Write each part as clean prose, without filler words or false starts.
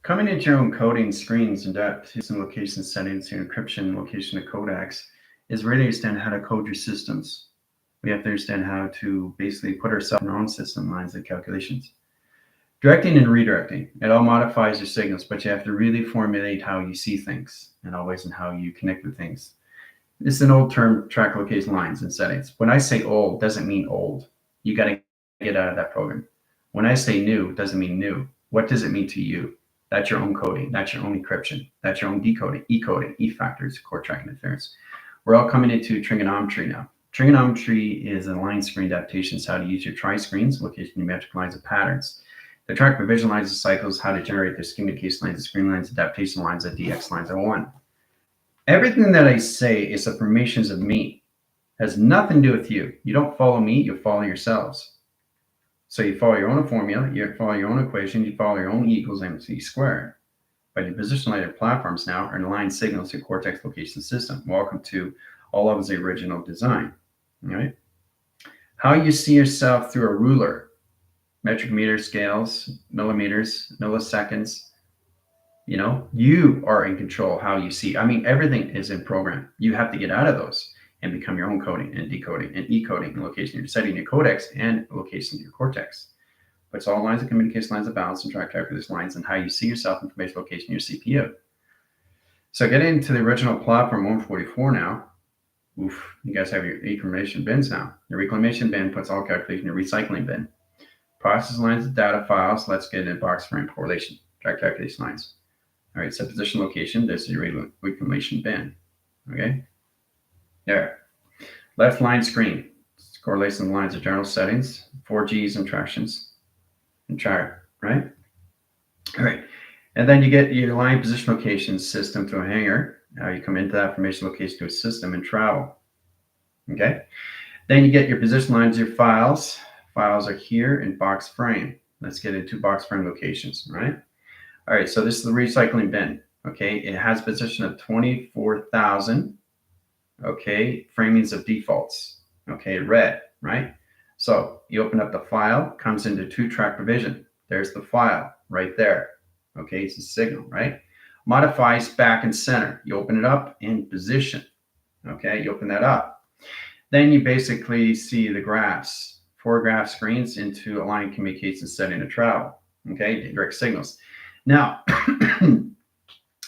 Coming into your own coding screens and some location settings, your encryption, location of codecs, is really understand how to code your systems. We have to understand how to basically put ourselves in our own system lines of calculations. Directing and redirecting, it all modifies your signals, but you have to really formulate how you see things and always in how you connect with things. This is an old term, track location lines and settings. When I say old, doesn't mean old. You got to get out of that program. When I say new, doesn't mean new. What does it mean to you? That's your own coding. That's your own encryption. That's your own decoding, e-coding, e-factors, core tracking interference. We're all coming into trigonometry now. Trigonometry is a line screen adaptations, how to use your tri-screens, location geometric lines of patterns. The track revision lines of cycles, how to generate their communication lines of screen lines, adaptation lines of DX lines of one. Everything that I say is affirmations of me. Has nothing to do with you. You don't follow me, you follow yourselves. So you follow your own formula, you follow your own equation, you follow your own E equals MC squared. But your position layer platforms now are aligned signals to cortex location system. Welcome to all of the original design. All right. How you see yourself through a ruler, metric meters, scales, millimeters, milliseconds. You are in control how you see. I mean, everything is in program. You have to get out of those and become your own coding and decoding and e-coding and location. You're setting your codecs and location of your cortex. But it's all lines of communication, lines of balance, and track calculus lines and how you see yourself, information location, your CPU. So getting into the original platform 144 now. Oof, you guys have your reclamation bins now. Your reclamation bin puts all calculation in your recycling bin. Process lines of data files. Let's get into box frame correlation, track calculation lines. All right, set position location. This is your reclamation bin. Okay. There. Left line screen. Correlation lines of general settings, 4Gs and tractions, and track, right? All right. And then you get your line position location system to a hanger. Now you come into that information location to a system and travel. Okay. Then you get your position lines, your files. Files are here in box frame. Let's get into box frame locations, right? All right. So this is the recycling bin. Okay. It has a position of 24,000. Okay, framings of defaults. Okay, red, right? So you open up the file, comes into 2-track provision. There's the file right there. Okay, it's a signal, right? Modifies back and center. You open it up in position. Okay, you open that up. Then you basically see the graphs, 4 graph screens into align communication setting to travel. Okay, direct signals. Now,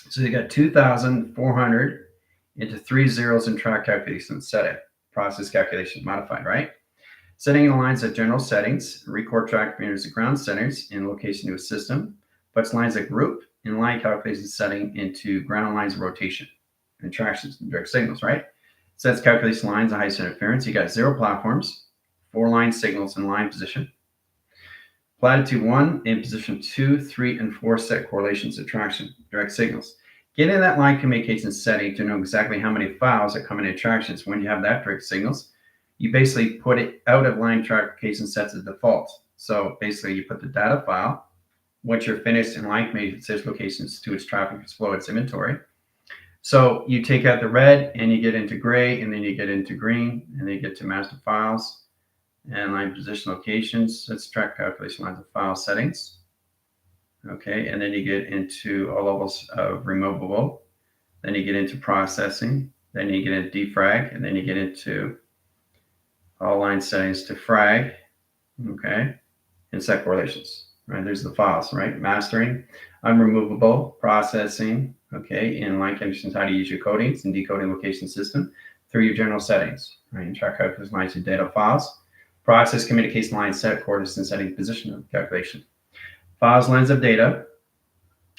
so you got 2,400 into 3 zeros in track calculation setting, process calculation modified, right? Setting in lines of general settings, record track meters of ground centers in location to a system, puts lines of group in line calculation setting into ground lines of rotation and tractions and direct signals, right? Sets calculation lines of high center interference. You got 0 platforms, 4 line signals in line position. Platitude 1 in position 2, 3, and 4 set correlations of traction, direct signals. Get in that line communication setting to know exactly how many files are coming in attractions. When you have that direct signals, you basically put it out of line communication sets as default. So basically you put the data file, once you're finished in line communication locations to its traffic, its flow, its inventory. So you take out the red and you get into gray, and then you get into green, and then you get to master files and line position locations. Let's track calculation lines of file settings. Okay, and then you get into all levels of removable. Then you get into processing. Then you get into defrag, and then you get into all line settings to frag. Okay, and set correlations. Right, there's the files. Right, mastering, unremovable, processing. Okay, in line conditions, how to use your codings and decoding location system through your general settings. Right, and track calculation lines of data files. Process communication line set coordinates and setting position of calculation. Files lines of data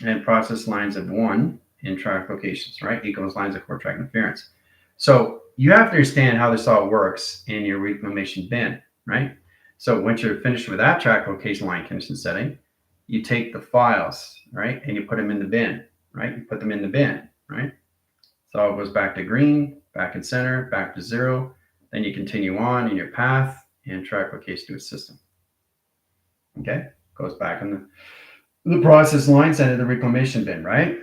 and process lines of 1 in track locations, right? Equals lines of core track interference. So you have to understand how this all works in your reclamation bin, right? So once you're finished with that track location line condition setting, you take the files, right? And you put them in the bin, right? You put them in the bin, right? So it goes back to green, back in center, back to 0. Then you continue on in your path and track location to a system. Okay? Goes back in the process lines and in the reclamation bin, right?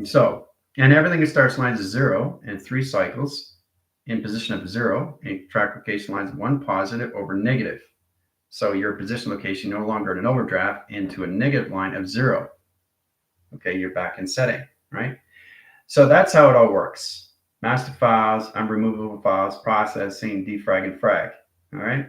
So, and everything starts lines of 0 and 3 cycles in position of 0 and track location lines of 1 positive over negative. So your position location no longer in an overdraft into a negative line of 0. Okay, you're back in setting, right? So that's how it all works. Master files, unremovable files, processing, defrag, and frag. All right.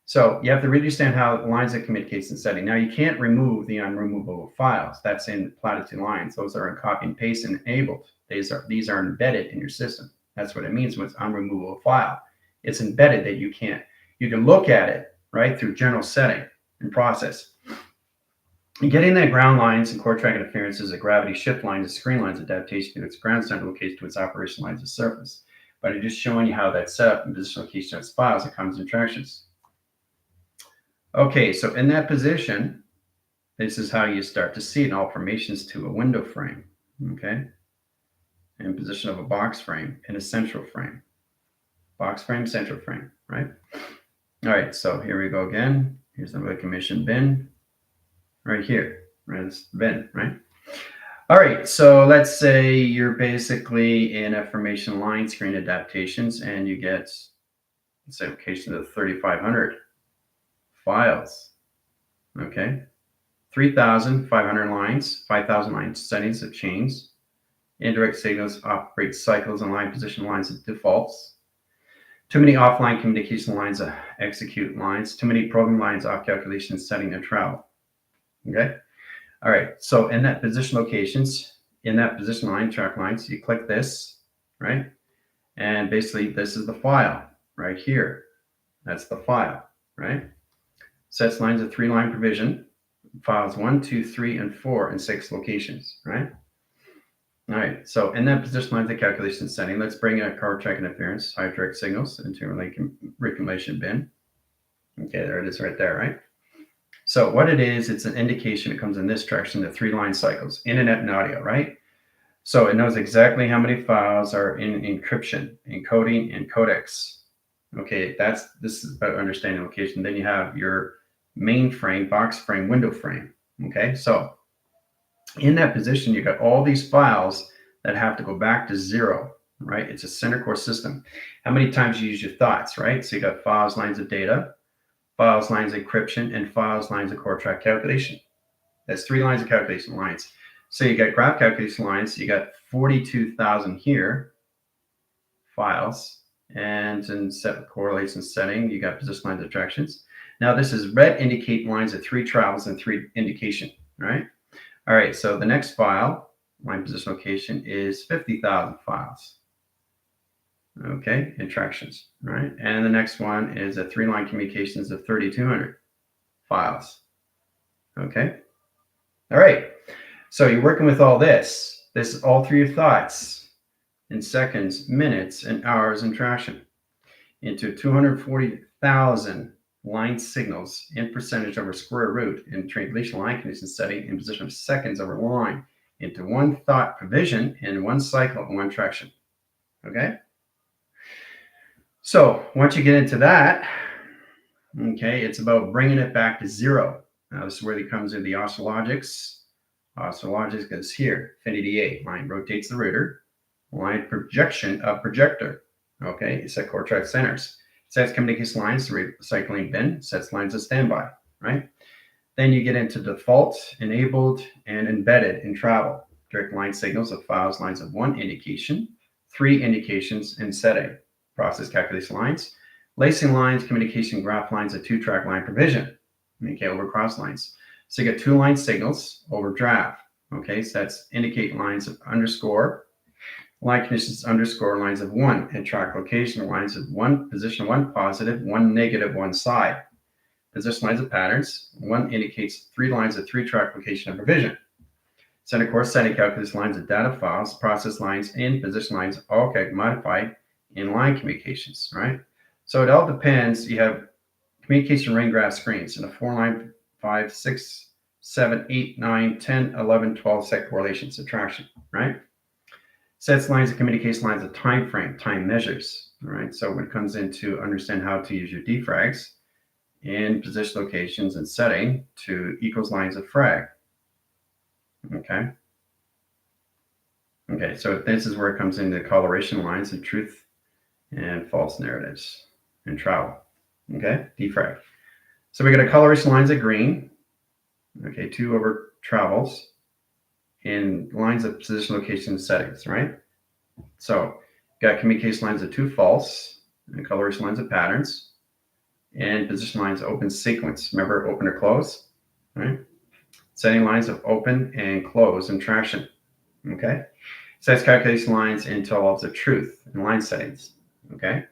So you have to really understand how lines of communication setting. Now you can't remove the unremovable files. That's in platitude lines. Those are in copy and paste and enabled. These are embedded in your system. That's what it means when it's unremovable file. It's embedded that you can look at it, right, through general setting and process. And getting that ground lines and core track interferences, a gravity shift line to screen lines adaptation to its ground center location to its operation lines of surface. But I'm just showing you how that's set up in position location of its files. It comes in tractions. Okay, so in that position, this is how you start to see it in all formations to a window frame. Okay, in position of a box frame and a central frame. Box frame, central frame, right? All right, so here we go again. Here's the recognition bin right here, right? It's the bin, right? All right, so let's say you're basically in a formation line screen adaptations and you get, let's say, location of 3,500 files. Okay, 3,500 lines, 5,000 lines, settings of chains, indirect signals, operate cycles, and line position lines of defaults. Too many offline communication lines, execute lines. Too many program lines, off calculation, setting, and travel. Okay. All right. So in that position locations, in that position line, track lines, you click this, right? And basically, this is the file right here. That's the file, right? Sets lines of 3-line provision, files 1, 2, 3, and 4 in 6 locations, right? All right, so in that position lines of calculation setting, let's bring a car track interference, high direct signals into a reclamation bin. Okay, there it is right there, right? So what it is, it's an indication. It comes in this direction, the 3-line cycles, internet and audio, right? So it knows exactly how many files are in encryption, encoding, and codecs. Okay, this is about understanding location. Then you have your mainframe, box frame, window frame. Okay, so in that position, you got all these files that have to go back to 0, right? It's a center core system. How many times you use your thoughts, right? So you got files, lines of data, files, lines of encryption, and files, lines of core track calculation. That's 3 lines of calculation lines. So you got graph calculation lines. You got 42,000 here files, and in set correlation setting, you got position lines of attractions. Now this is red indicate lines of 3 travels and 3 indication, right? All right, so the next file, line position location, is 50,000 files. Okay, interactions, right? And the next one is a 3-line communications of 3,200 files. Okay, all right. So you're working with all this. This is all through your thoughts in seconds, minutes, and hours in traction into 240,000 line signals in percentage over square root in triangulation line condition setting in position of seconds over line into 1 thought provision in 1 cycle and 1 traction. Okay. So once you get into that, okay, it's about bringing it back to 0. Now this is where it comes in the oscillogics. Oscillogics is here. Infinity A line rotates the router. Line projection of projector. Okay, it's at core track centers. Sets communication lines to recycling bin, sets lines of standby, right? Then you get into default, enabled, and embedded in travel. Direct line signals of files, lines of 1 indication, 3 indications, and setting. Process calculation lines, lacing lines, communication graph lines of 2-track line provision. Okay, over cross lines. So you get 2 line signals over draft. Okay, so that's indicate lines of underscore, line conditions underscore lines of 1 and track location lines of 1 position, 1 positive, 1 negative, 1 side. Position lines of patterns. 1 indicates 3 lines of 3-track location and provision. Center core setting calculus lines of data files, process lines, and position lines all get modified in line communications, right? So it all depends. You have communication ring graph screens in a 4-line, 5, 6, 7, 8, 9, 10, 11, 12 set correlation subtraction, right? Sets lines of communication lines of time frame, time measures. All right. So when it comes into understand how to use your defrags in position locations and setting to equals lines of frag. Okay. Okay. So this is where it comes into coloration lines of truth and false narratives and travel. Okay. Defrag. So we got a coloration lines of green. Okay. 2 over travels. in lines of position, location, settings, right? So got communication lines of two false, and coloration lines of patterns, and position lines of open sequence. Remember open or close, right? Setting lines of open and close and traction, okay? Sets calculation lines into levels of truth and line settings, okay?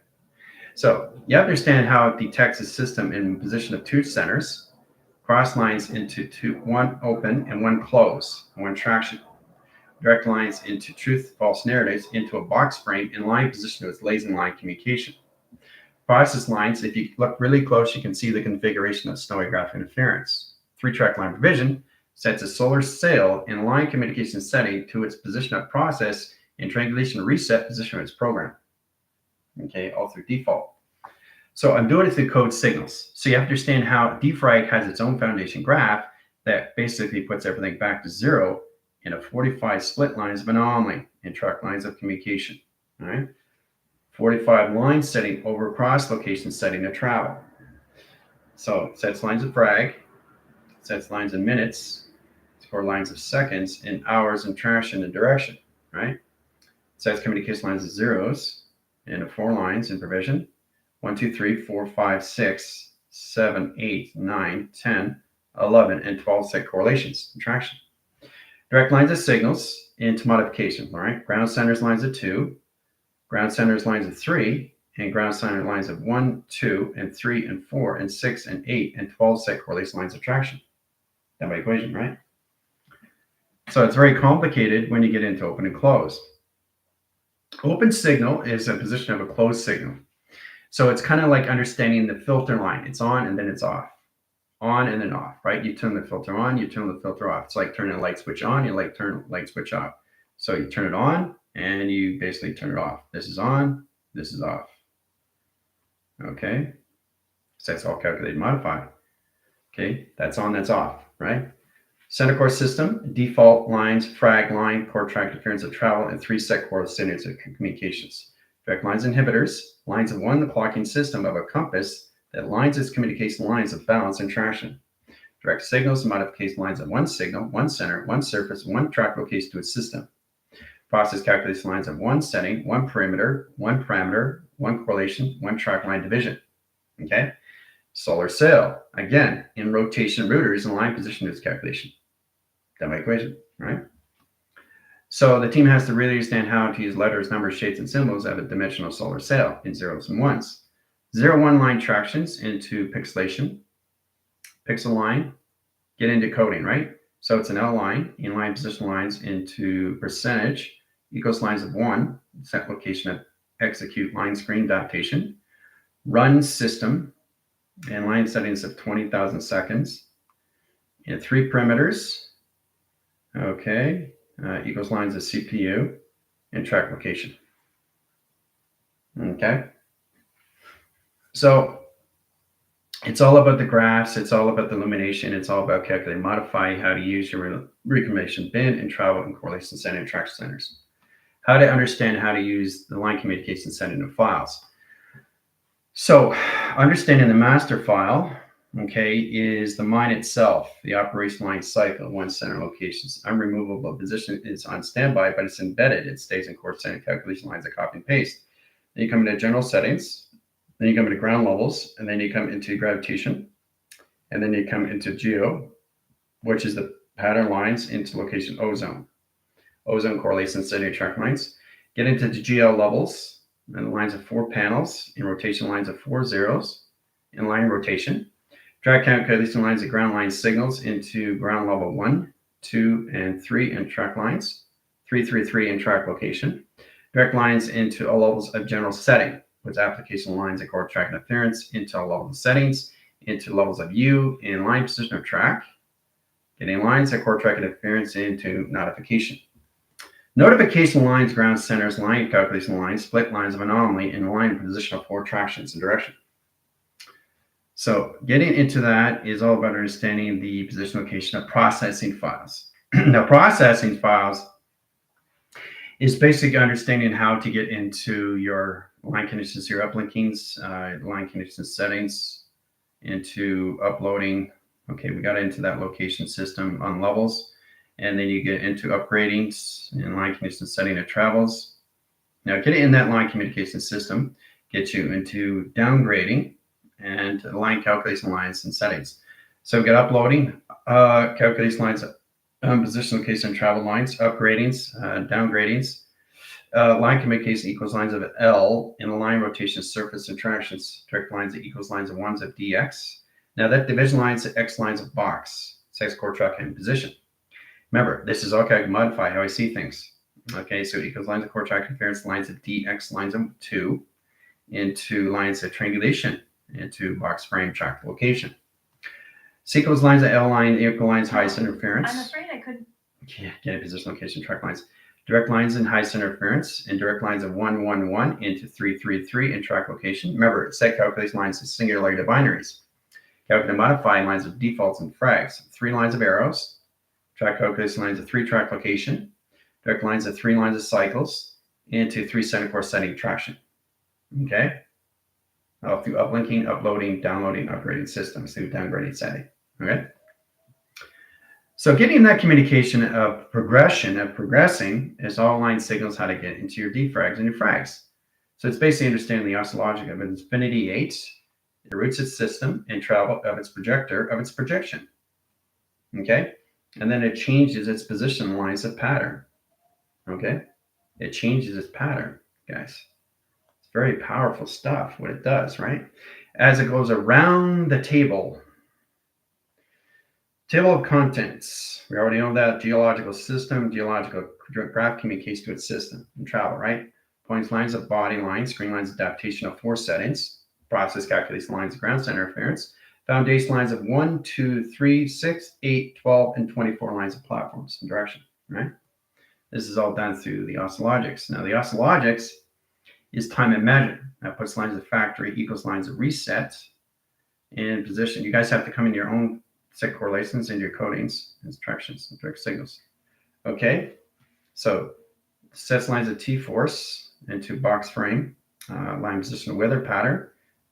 So you understand how it detects a system in position of two centers, cross lines into one open and one close, and one traction. Direct lines into truth, false narratives into a box frame in line position with lazy line communication. Process lines, if you look really close, you can see the configuration of snowy graph interference. Three-track line provision sets a solar sail in line communication setting to its position of process and triangulation reset position of its program. Okay, all through default. So I'm doing it through code signals. So you have to understand how defrag has its own foundation graph that basically puts everything back to zero in a 45 split lines of anomaly and track lines of communication. All right. 45 line setting over cross location setting of travel. So it sets lines of frag, sets lines in minutes, or lines of seconds, in hours and traction and direction, right? Sets communication lines of zeros and of 4 lines in provision. 1, 2, 3, 4, 5, 6, 7, 8, 9, 10, 11, and 12 set correlations and traction. Direct lines of signals into modification, all right? Ground centers lines of 2, ground centers lines of 3, and ground center lines of 1, 2, and 3, and 4, and 6, and 8, and 12 set correlation lines of traction. That my equation, right? So it's very complicated when you get into open and close. Open signal is a position of a closed signal. So it's kind of like understanding the filter line. It's on and then it's off. On and then off, right? You turn the filter on, you turn the filter off. It's like turning a light switch on, you like turn light switch off. So you turn it on and you basically turn it off. This is on, this is off. Okay? So that's all calculated modified. Okay, that's on, that's off, right? Center core system, default lines, frag line, core track interference of travel, and 3 set core standards of communications. Direct lines inhibitors, lines of 1, the clocking system of a compass that lines its communication lines of balance and traction. Direct signals, modification lines of 1 signal, 1 center, 1 surface, 1 track location to its system. Process calculation lines of 1 setting, 1 perimeter, 1 parameter, 1 correlation, 1 track line division. Okay? Solar sail, again, in rotation routers and line position to its calculation. That my equation, right? So the team has to really understand how to use letters, numbers, shapes, and symbols of a dimensional solar sail in zeros and ones. 0-1 line tractions into pixelation, pixel line, get into coding, right? So it's an L line, inline position lines into percentage, equals lines of 1, set location of execute line screen adaptation, run system, and line settings of 20,000 seconds, and 3 perimeters, okay, equals lines of CPU, and track location. Okay. So it's all about the graphs, it's all about the illumination, it's all about calculating, modify how to use your recommendations bin and travel and correlation center and track centers. How to understand how to use the line communication setting of files. So understanding the master file, okay, is the mine itself, the operation line cycle, 1 center locations. Unremovable position is on standby, but it's embedded. It stays in core center calculation lines of copy and paste. Then you come into general settings, then you come into ground levels, and then you come into gravitation, and then you come into geo, which is the pattern lines into location ozone. Ozone correlation setting track lines. Get into the geo levels, and the lines of 4 panels, in rotation lines of 4 zeros, in line rotation. Drag calculation lines of ground line signals into ground level 1, 2, and 3 and track lines, 3, 3, 3 and track location. Direct lines into all levels of general setting with application lines of core track interference into all levels of settings, into levels of U in line position of track. Getting lines of core track interference into notification. Notification lines, ground centers, line calculation lines, split lines of anomaly, and line position of 4 tractions and direction. So getting into that is all about understanding the position location of processing files. Now, processing files is basically understanding how to get into your line conditions, your uplinkings, line conditions settings, into uploading. Okay, we got into that location system on levels. And then you get into upgrading and line communication setting of travels. Now, getting in that line communication system gets you into downgrading and line calculation lines and settings. So we got uploading, calculation lines, position, location, and travel lines, upgradings, downgradings. Line communication equals lines of L in a line rotation surface interactions. Direct lines equals lines of ones of dx. Now that division lines to x lines of box, sex core track and position. Remember, this is all kind of modify how I see things. Okay, so it equals lines of core track interference, lines of dx, lines of 2, into lines of triangulation, into box frame track location. C equals lines of L line, equal lines, highest interference. I'm afraid I couldn't. Yeah, get a position, location, track lines. Direct lines and highest interference, and direct lines of 1, 1, 1 into 3, 3, 3 in track location. Remember, set calculation lines to singularity binaries. Calculate and modify lines of defaults and frags. 3 lines of arrows. Track calculation lines of 3 track location. Direct lines of 3 lines of cycles into 3 center core setting traction. Okay? Through uplinking, uploading, downloading, upgrading systems through downgrading setting. Okay? So getting that communication of progression, of progressing, is all line signals how to get into your defrags and your frags. So it's basically understanding the oscilogic of infinity 8, it roots its system and travel of its projector of its projection. Okay? And then it changes its position lines of pattern. Okay? It changes its pattern, guys. It's very powerful stuff, what it does, right? As it goes around the table. Table of contents. We already know that. Geological system, geological graph communicates to its system and travel, right? Points, lines of body lines, screen lines, adaptation of 4 settings. Process calculates lines of ground center interference. Foundation lines of 1, 2, 3, 6, 8, 12, and 24 lines of platforms and direction, right? This is all done through the oscilogics. Now, the oscilogics is time and measure. That puts lines of factory equals lines of reset and position. You guys have to come in your own set correlations into your codings, instructions, and direct signals. Okay, so sets lines of T-force into box frame, line position weather pattern,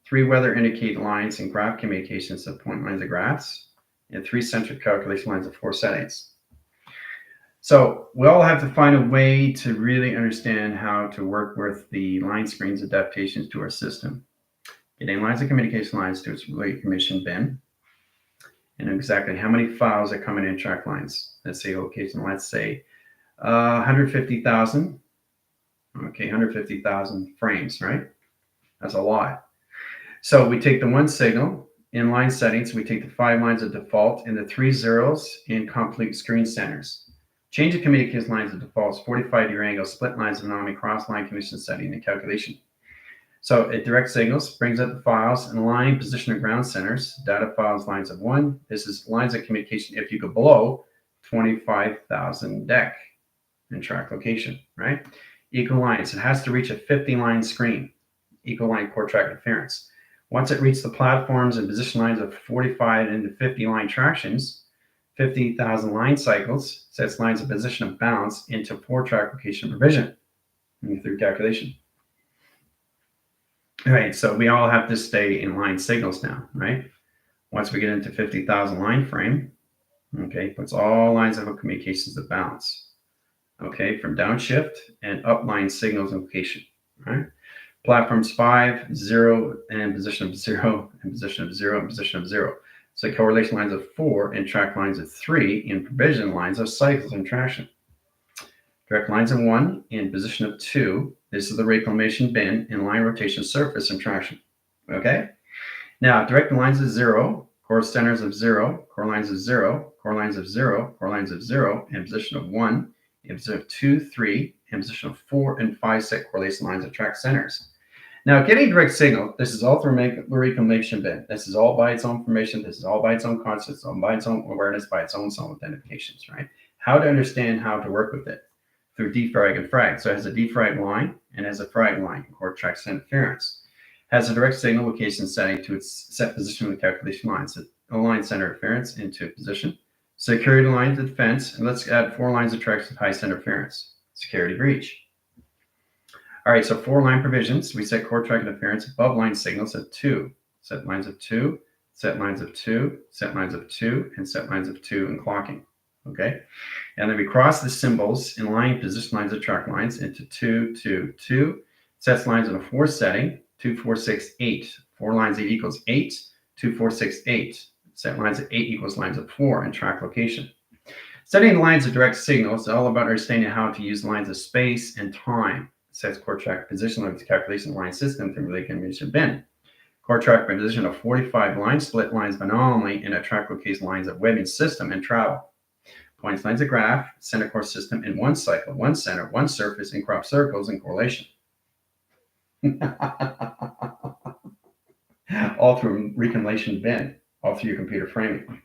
3 weather indicate lines and graph communications of point lines of graphs, and 3 centric calculation lines of 4 settings. So we all have to find a way to really understand how to work with the line screens adaptations to our system. Getting lines of communication lines to its relay commission bin, and exactly how many files are coming in track lines. Let's say location, let's say 150,000. Okay, 150,000 frames, right? That's a lot. So we take the one signal in line settings, we take the 5 lines of default and the 3 zeros in complete screen centers. Change the communication lines of defaults, 45-degree angle, split lines of anomaly, cross line commission setting and calculation. So it direct signals, brings up the files, and line, position, and ground centers, data files, lines of 1. This is lines of communication if you go below 25,000 dec in track location, right? Equal lines, it has to reach a 50-line screen, equal line core track interference. Once it reaches the platforms and position lines of 45 into 50-line tractions, 50,000 line cycles, sets lines of position of bounce into 4 track location provision through calculation. All right, so we all have to stay in line signals now, right? Once we get into 50,000 line frame, okay, puts all lines of communications to balance, okay, from downshift and upline signals implication, right? Platforms 5, 0, and position of 0, and position of 0, and position of 0. So correlation lines of 4 and track lines of 3 in provision lines of cycles and traction. Direct lines of 1 in position of 2. This is the reclamation bin in line rotation surface and traction. Okay? Now, direct lines of 0, core centers of 0, core lines of 0, core lines of 0, core lines of 0, and position of 1, in position of 2, 3, and position of 4 and 5 set correlation lines of track centers. Now, getting direct signal, this is all through the reclamation bin. This is all by its own information. This is all by its own concepts, all by its own awareness, by its own self-identifications, right? How to understand how to work with it through defrag and frag. So it has a defrag line and has a frag line, core track interference. Has a direct signal location setting to its set position with calculation lines. A line center interference into position. Security lines of defense, and let's add 4 lines of tracks with high center interference. Security breach. All right, so 4 line provisions. We set core track interference above line signals at 2. Set lines of 2, set lines of 2, set lines of 2, and set lines of 2 and clocking. okay? And then we cross the symbols in line position lines of track lines into 2, 2, 2. Sets lines in a 4 setting, 2, 4, 6, 8. 4 lines 8 equals 8, 2, 4, 6, 8. Set lines of 8 equals lines of 4 in track location. Studying the lines of direct signals is all about understanding how to use lines of space and time. It sets core track position limits calculation line system through relay combination bin. Core track position of 45 line split lines of anomaly in a track location lines of webbing system and travel. Points lines of graph, center core system in one cycle, one center, one surface, and crop circles in correlation. All through recombination bin, all through your computer framing.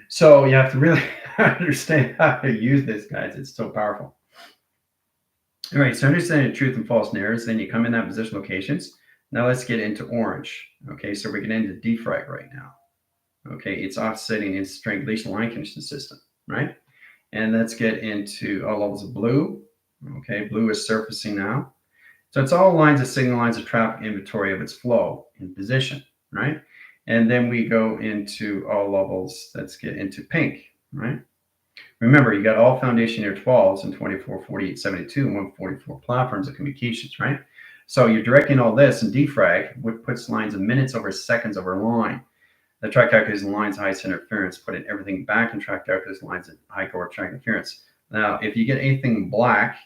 So you have to really understand how to use this, guys. It's so powerful. All right, so understanding truth and false narratives, then you come in that position locations. Now let's get into orange. Okay, so we're getting into defrag right now. Okay, it's offsetting its strangulation line condition system, right? And let's get into all levels of blue. Okay, blue is surfacing now. So it's all lines of signal lines of traffic inventory of its flow in position, right? And then we go into all levels. Let's get into pink, right? Remember, you got all foundation near 12s and 24, 48, 72, and 144 platforms of communications, right? So you're directing all this in defrag, which puts lines of minutes over seconds over line. The track calculus lines high center interference, putting everything back in track calculus lines at high core track interference. Now, if you get anything black,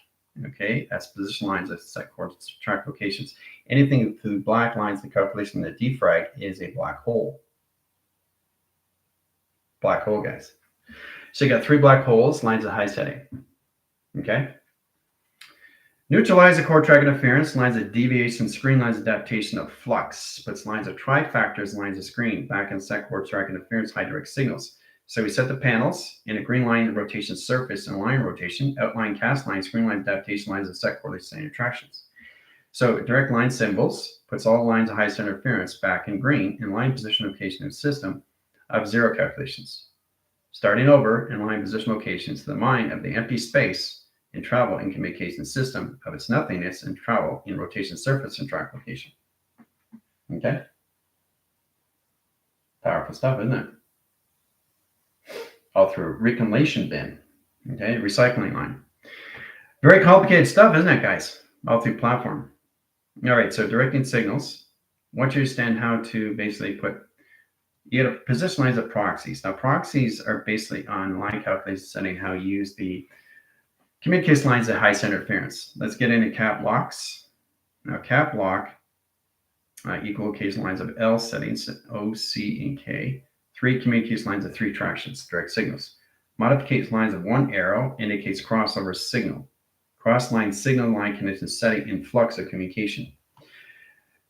okay, that's position lines of set core track locations. Anything through black lines, the calculation of the defrag is a black hole. Black hole, guys. So you got 3 black holes, lines of high setting. Okay. Neutralize the core track interference, lines of deviation, screen lines adaptation of flux, puts lines of trifactors, lines of screen, back and set core track interference, high direct signals. So we set the panels in a green line rotation surface and line rotation, outline cast line, screen line adaptation, lines of set core standard attractions. So direct line symbols puts all lines of high center interference back in green in line position location of system of 0 calculations. Starting over in line position locations to the mind of the empty space in travel in communication system of its nothingness and travel in rotation surface and track location. Okay? Powerful stuff, isn't it? All through recombination bin. Okay, recycling line. Very complicated stuff, isn't it, guys? All through platform. All right, so directing signals. Once you understand how to basically put, you got to position lines of proxies. Now, proxies are basically on line calculation setting how you use the communication lines at high center interference. Let's get into cap locks. Now, cap lock equal location lines of L settings, O, C, and K. 3 communication lines of 3 tractions, direct signals. Modification lines of 1 arrow indicates crossover signal. Cross line signal line condition setting in flux of communication.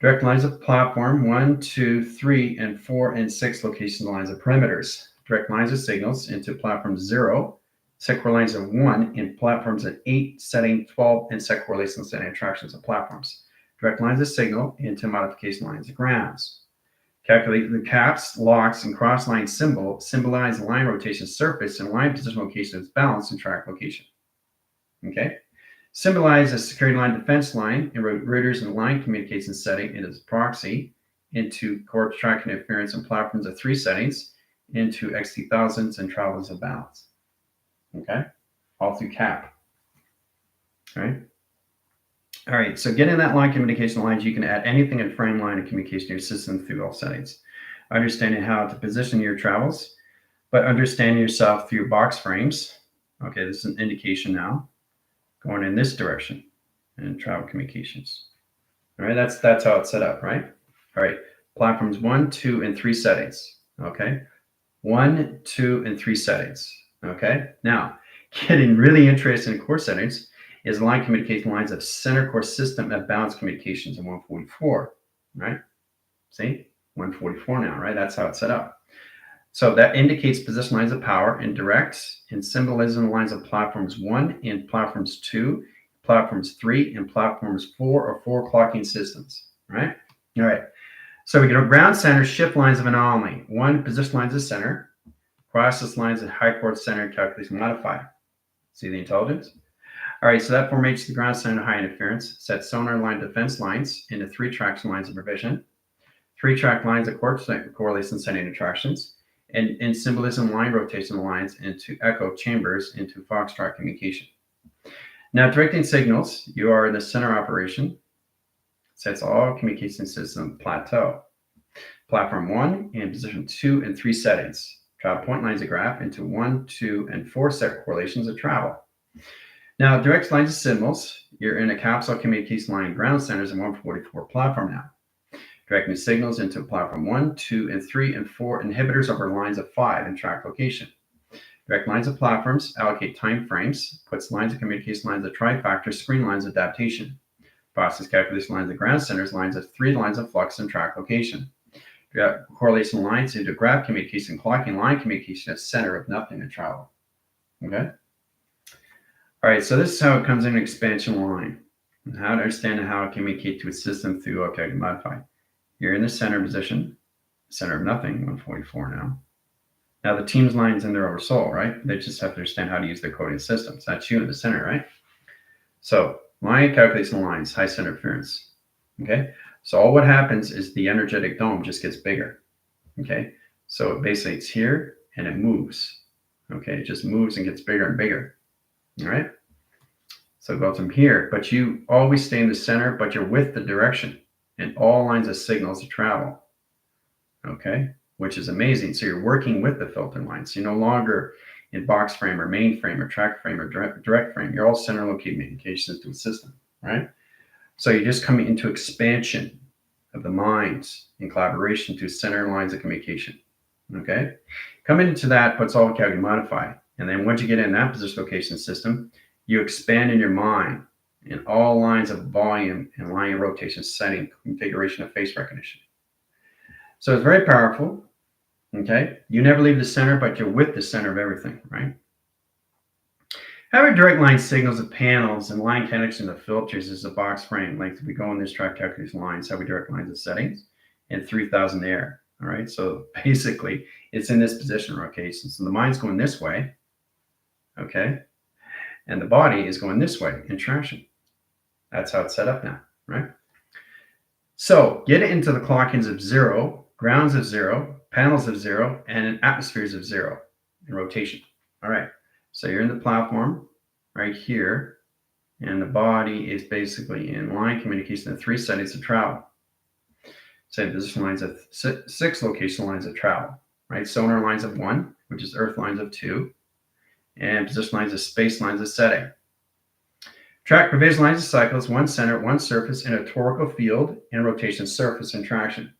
Direct lines of platform 1, 2, 3, and 4, and 6 location lines of perimeters. Direct lines of signals into platform 0. Set core lines of 1 in platforms at 8, setting 12, and set correlation setting attractions of platforms. Direct lines of signal into modification lines of grounds. Calculate the caps, locks, and cross line symbolize line rotation surface and line position location as balance and track location. Okay? Symbolize a security line defense line and routers and line communication setting it as proxy into core track interference and platforms of 3 settings into XT thousands and travels of balance. Okay? All through cap. All right? All right, so getting that line communication lines, you can add anything in frame line and communication to your system through all settings. Understanding how to position your travels, but understanding yourself through your box frames. Okay, this is an indication now. Going in this direction and travel communications. All right, that's how it's set up, right? All right, platforms 1, 2, and 3 settings. Okay, 1, 2, and 3 settings. Okay, now getting really interested in core settings is line communication lines of center core system and balance communications in 144, right? See, 144 now, right? That's how it's set up. So that indicates position lines of power and directs and symbolism lines of platforms 1 and platforms 2, platforms 3, and platforms 4 or 4 clocking systems, right? All right. So we get a ground center shift lines of anomaly. 1, position lines of center, process lines at high core center calculation modifier. See the intelligence? All right, so that formates the ground center high interference, sets sonar line defense lines into 3 traction lines of provision, 3 track lines of correlation setting attractions, and symbolism line rotation lines into echo chambers into foxtrot communication. Now, directing signals, you are in the center operation, sets all communication system plateau. Platform 1 in position 2 and 3 settings. Travel point lines of graph into 1, 2, and 4 set correlations of travel. Now, direct lines of signals, you're in a capsule communication line ground centers in 144 platform now. Directing signals into platform 1, 2, and 3, and 4 inhibitors over lines of 5 in track location. Direct lines of platforms allocate time frames, puts lines of communication lines of trifactor, screen lines adaptation. Process calculation lines of ground centers, lines of 3 lines of flux and track location. Correlation lines into graph communication, clocking line communication at center of nothing in travel. Okay? All right, so this is how it comes in an expansion line. And how to understand how it communicates to a system through okay, modify. You're in the center position, center of nothing, 144 now. Now the team's line's in their oversoul, right? They just have to understand how to use their coding systems. That's you in the center, right? So line calculation lines, high center interference. Okay, so all what happens is the energetic dome just gets bigger. Okay, so basically it's here and it moves. Okay, it just moves and gets bigger and bigger. All right, so go from here, but you always stay in the center, but you're with the direction and all lines of signals to travel. Okay, which is amazing. So you're working with the filter lines. You're no longer in box frame or main frame or track frame or direct frame. You're all center located communications to a system, right? So you're just coming into expansion of the minds in collaboration to center lines of communication. Okay, coming into that puts all vocabulary modify. And then once you get in that position location system, you expand in your mind in all lines of volume and line rotation setting configuration of face recognition. So it's very powerful. Okay, you never leave the center, but you're with the center of everything, right? Having direct line signals of panels and line connection of filters is a box frame. Like we go in this track calculation lines, how we direct lines of settings and 3000 air. All right, so basically it's in this position rotation. So the mind's going this way, okay, and the body is going this way in traction. That's how it's set up now, right? So get it into the clockings of 0, grounds of 0, panels of 0, and atmospheres of 0 in rotation. All right, so you're in the platform right here, and the body is basically in line communication of 3 settings of travel. Say position lines of 6 location lines of travel, right? Sonar lines of 1, which is earth lines of 2, and position lines of space lines of setting. Track provision lines of cycles, 1 center, 1 surface in a torical field and rotation surface and traction.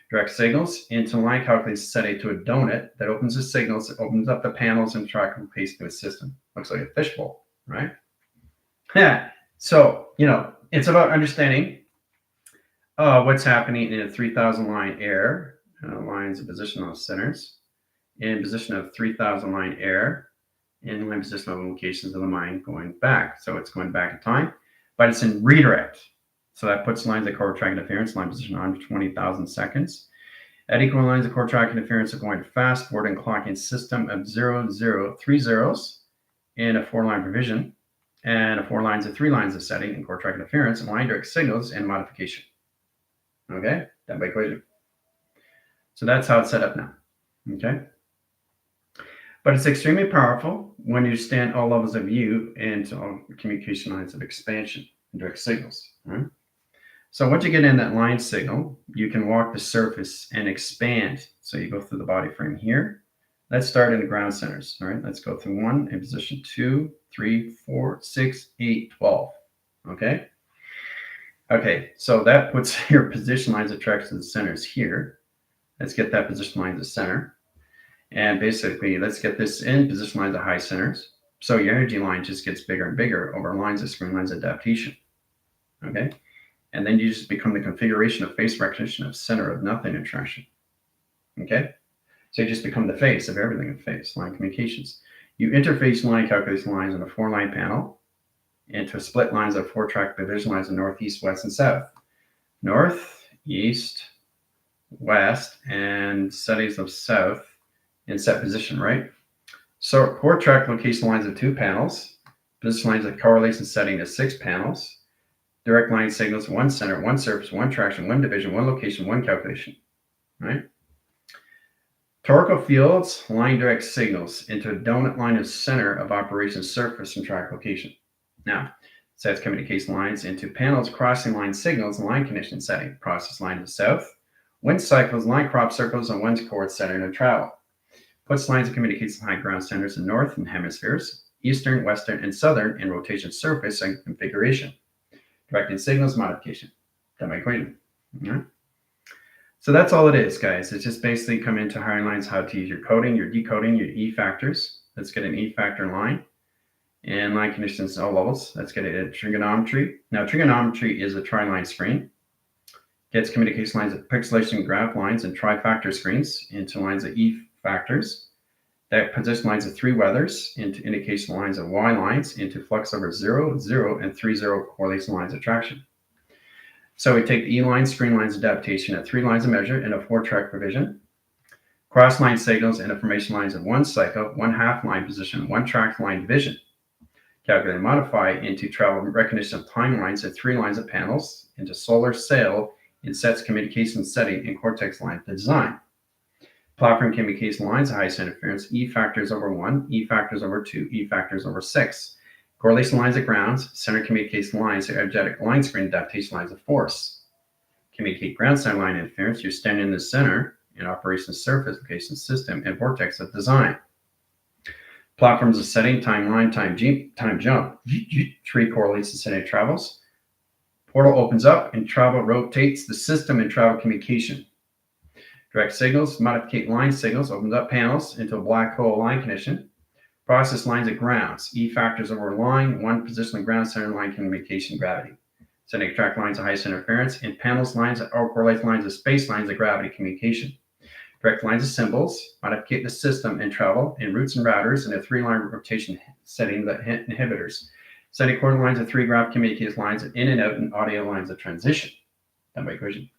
Direct signals into line calculation setting to a donut that opens the signals, that opens up the panels and track and paste to a system. Looks like a fishbowl, right? Yeah. So, it's about understanding what's happening in a 3000 line air, lines of positional centers, in position of 3000 line air, in line positional locations of the mind going back. So it's going back in time, but it's in redirect. So that puts lines of core track interference, line position on 20,000 seconds. At equal lines of core track interference are going fast forward and clocking system of 0, 0, 3 zeros in a 4-line provision, and a 4 lines of 3 lines of setting in core track interference, and line direct signals and modification. Okay, that by equation. So that's how it's set up now. Okay. But it's extremely powerful when you stand all levels of view into all communication lines of expansion and direct signals. Right? So once you get in that line signal, you can walk the surface and expand. So you go through the body frame here. Let's start in the ground centers. All right, let's go through 1 in position 2, 3, 4, 6, 8, 12. Okay. Okay, so that puts your position lines of tracks to the centers here. Let's get that position line to center. And basically, let's get this in position lines of high centers. So your energy line just gets bigger and bigger over lines of screen lines adaptation. Okay. And then you just become the configuration of face recognition of center of nothing interaction. Okay. So you just become the face of everything in face, line communications. You interface line calculation lines on a 4-line panel into split lines of 4-track division lines of north, east, west, and south. North, east, west, and settings of south in set position, right? So 4-track location lines of 2 panels, position lines of correlation setting of 6 panels, direct line signals, 1 center, 1 surface, 1 traction, 1 division, 1 location, 1 calculation, right? Torical fields line direct signals into a donut line of center of operation surface and track location. Now, sets communication lines into panels crossing line signals and line condition setting. Process line to south. Wind cycles, line crop circles, and wind cord center of travel. Puts lines of communication high ground centers in north and hemispheres, eastern, western, and southern in rotation surface and configuration. Directing signals modification. Semi-equation. All right. So that's all it is, guys. It's just basically come into higher lines how to use your coding, your decoding, your E factors. Let's get an E factor line and line conditions at all levels. Let's get a trigonometry. Now, trigonometry is a tri-line screen. Gets communication lines of pixelation graph lines and trifactor screens into lines of E factors. That position lines of 3 weathers into indication lines of Y lines into flux over 0, 0, and 3, 0 correlation lines of traction. So we take the E-line screen lines adaptation at 3 lines of measure and a 4-track provision. Cross line signals and information lines of 1 cycle, 1 half line position, 1 track line division. Calculate and modify into travel recognition of timelines at 3 lines of panels into solar sail in sets communication setting and cortex line design. Platform communication lines, highest interference, E factors over 1, E factors over 2, E factors over 6. Correlation lines at grounds, center communication lines, energetic line screen adaptation lines of force. Communicate ground center line interference, you're standing in the center in operation surface location system and vortex of design. Platforms of setting, timeline, time jump. 3 correlation setting travels. Portal opens up and travel rotates the system and travel communication. Direct signals, modificate line signals, opens up panels into a black hole line condition. Process lines at grounds, E factors over line, 1 position of ground center line communication gravity. Setting track lines of highest interference, and panels lines or correlate lines of space lines of gravity communication. Direct lines of symbols, modificate the system and travel, and routes and routers in a 3-line rotation setting that inhibitors. Setting coordinate lines of 3 graph communication lines of in and out and audio lines of transition. That by equation.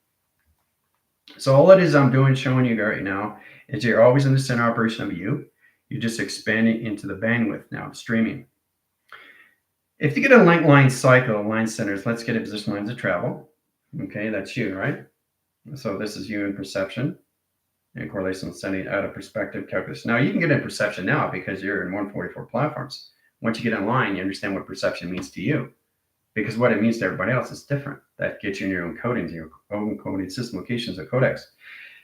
So all it is I'm doing, showing you right now, is you're always in the center operation of you. You're just expanding into the bandwidth now, streaming. If you get a link line cycle, line centers, let's get a position lines of travel. Okay, that's you, right? So this is you in perception and correlation sending out of perspective calculus. Now you can get in perception now because you're in 144 platforms. Once you get in line, you understand what perception means to you, because what it means to everybody else is different. That gets you in your own codings, your own coding system locations of codecs.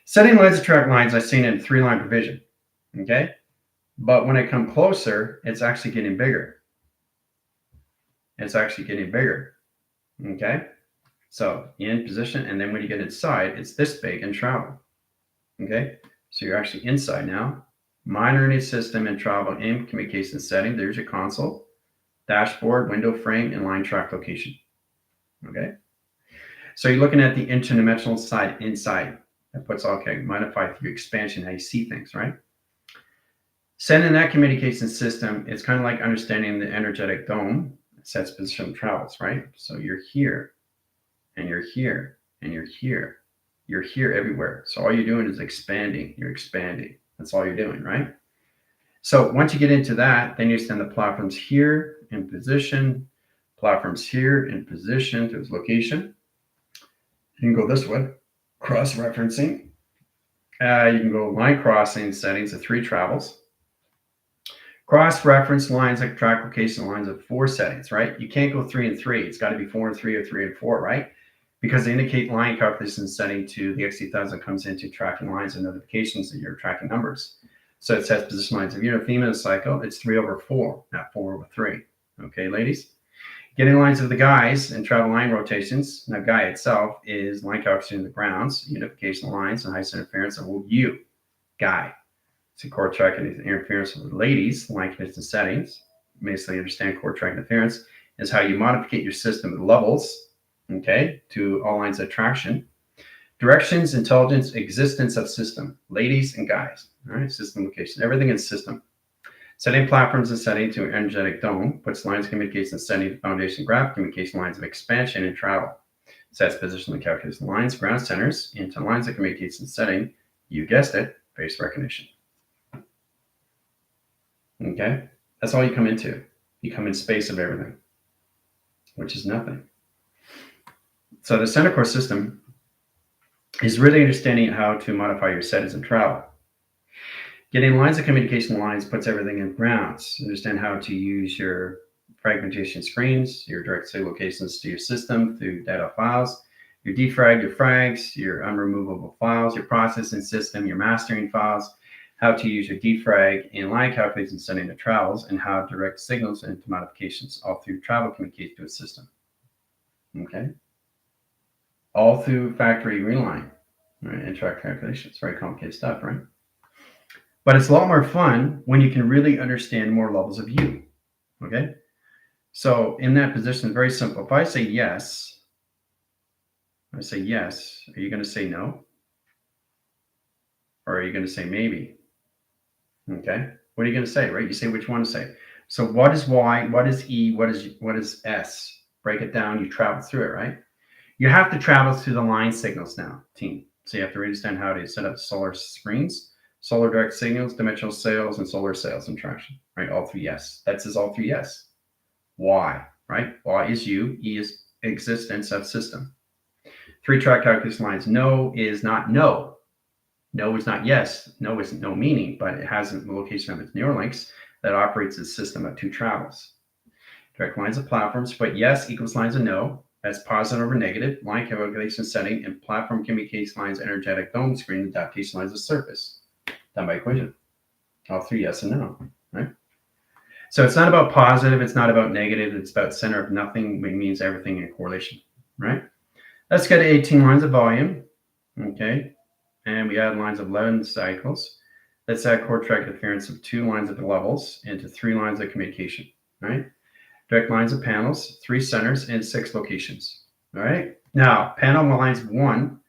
Setting lines of track lines I've seen in 3-line provision. Okay. But when I come closer, it's actually getting bigger. It's actually getting bigger. Okay. So in position, and then when you get inside, it's this big in travel. Okay. So you're actually inside now. Monitoring the system and travel in communication setting. There's your console, dashboard, window frame, and line track location. Okay. So you're looking at the interdimensional side inside. That puts modify through expansion, how you see things, right? Sending that communication system, it's kind of like understanding the energetic dome. It sets position travels, right? So you're here, and you're here, and you're here. You're here everywhere. So all you're doing is expanding. You're expanding. That's all you're doing, right? So once you get into that, then you send the platforms here in position, platforms here in position to its location. You can go this way, cross-referencing. You can go line crossing settings of 3 travels. Cross-reference lines like track location lines of 4 settings, right? You can't go 3 and 3. It's got to be 4 and 3 or 3 and 4, right? Because they indicate line calculation setting to the X2000 comes into tracking lines and notifications that you're tracking numbers. So it says position lines. If you're a female cycle, it's 3/4, not 4/3. Okay, ladies? Getting lines of the guys and travel line rotations. Now, guy itself is line calculation of the grounds, unification lines, and highest interference of you, guy. So core track and interference of the ladies, line condition settings. Basically, understand core track interference is how you modify your system with levels, okay, to all lines of traction. Directions, intelligence, existence of system, ladies and guys, all right, system location, everything in system. Setting platforms and setting to an energetic dome, puts lines of communication setting foundation graph, communication lines of expansion and travel. Sets position and calculation lines, ground centers into lines of communication setting, you guessed it, face recognition. Okay, that's all you come into. You come in space of everything, which is nothing. So the center core system is really understanding how to modify your settings and travel. Getting lines of communication lines puts everything in grounds. Understand how to use your fragmentation screens, your direct site locations to your system through data files, your defrag, your frags, your unremovable files, your processing system, your mastering files, how to use your defrag in line calculations and sending the travels, and how to direct signals into modifications all through travel communication to a system. Okay? All through factory reline, right? And track calculations. Very complicated stuff, right? But it's a lot more fun when you can really understand more levels of you. Okay? So in that position, it's very simple. If I say yes, are you going to say no? Or are you going to say maybe? Okay? What are you going to say, right? You say which one to say. So what is Y? What is E? What is S? Break it down. You travel through it, right? You have to travel through the line signals now, team. So you have to understand how to set up solar screens, solar direct signals, dimensional sales, and solar sales and traction, right? All through yes. That's all through yes. Y, right? Y is you, E is existence of system. 3-track calculus lines. No is not no. No is not yes. No is no meaning, but it has a location of its neural links that operates a system of 2 travels. Direct lines of platforms, but yes equals lines of no. That's positive over negative, line calculation setting, and platform communication lines, energetic dome screen, adaptation lines of surface. Done by equation. All 3 yes and no, right? So it's not about positive, it's not about negative, it's about center of nothing, which means everything in correlation, right? Let's get 18 lines of volume, okay? And we add lines of 11 cycles. Let's add core track interference of 2 lines of levels into 3 lines of communication, right? Direct lines of panels, 3 centers, and 6 locations, all right? Now, panel lines of 1,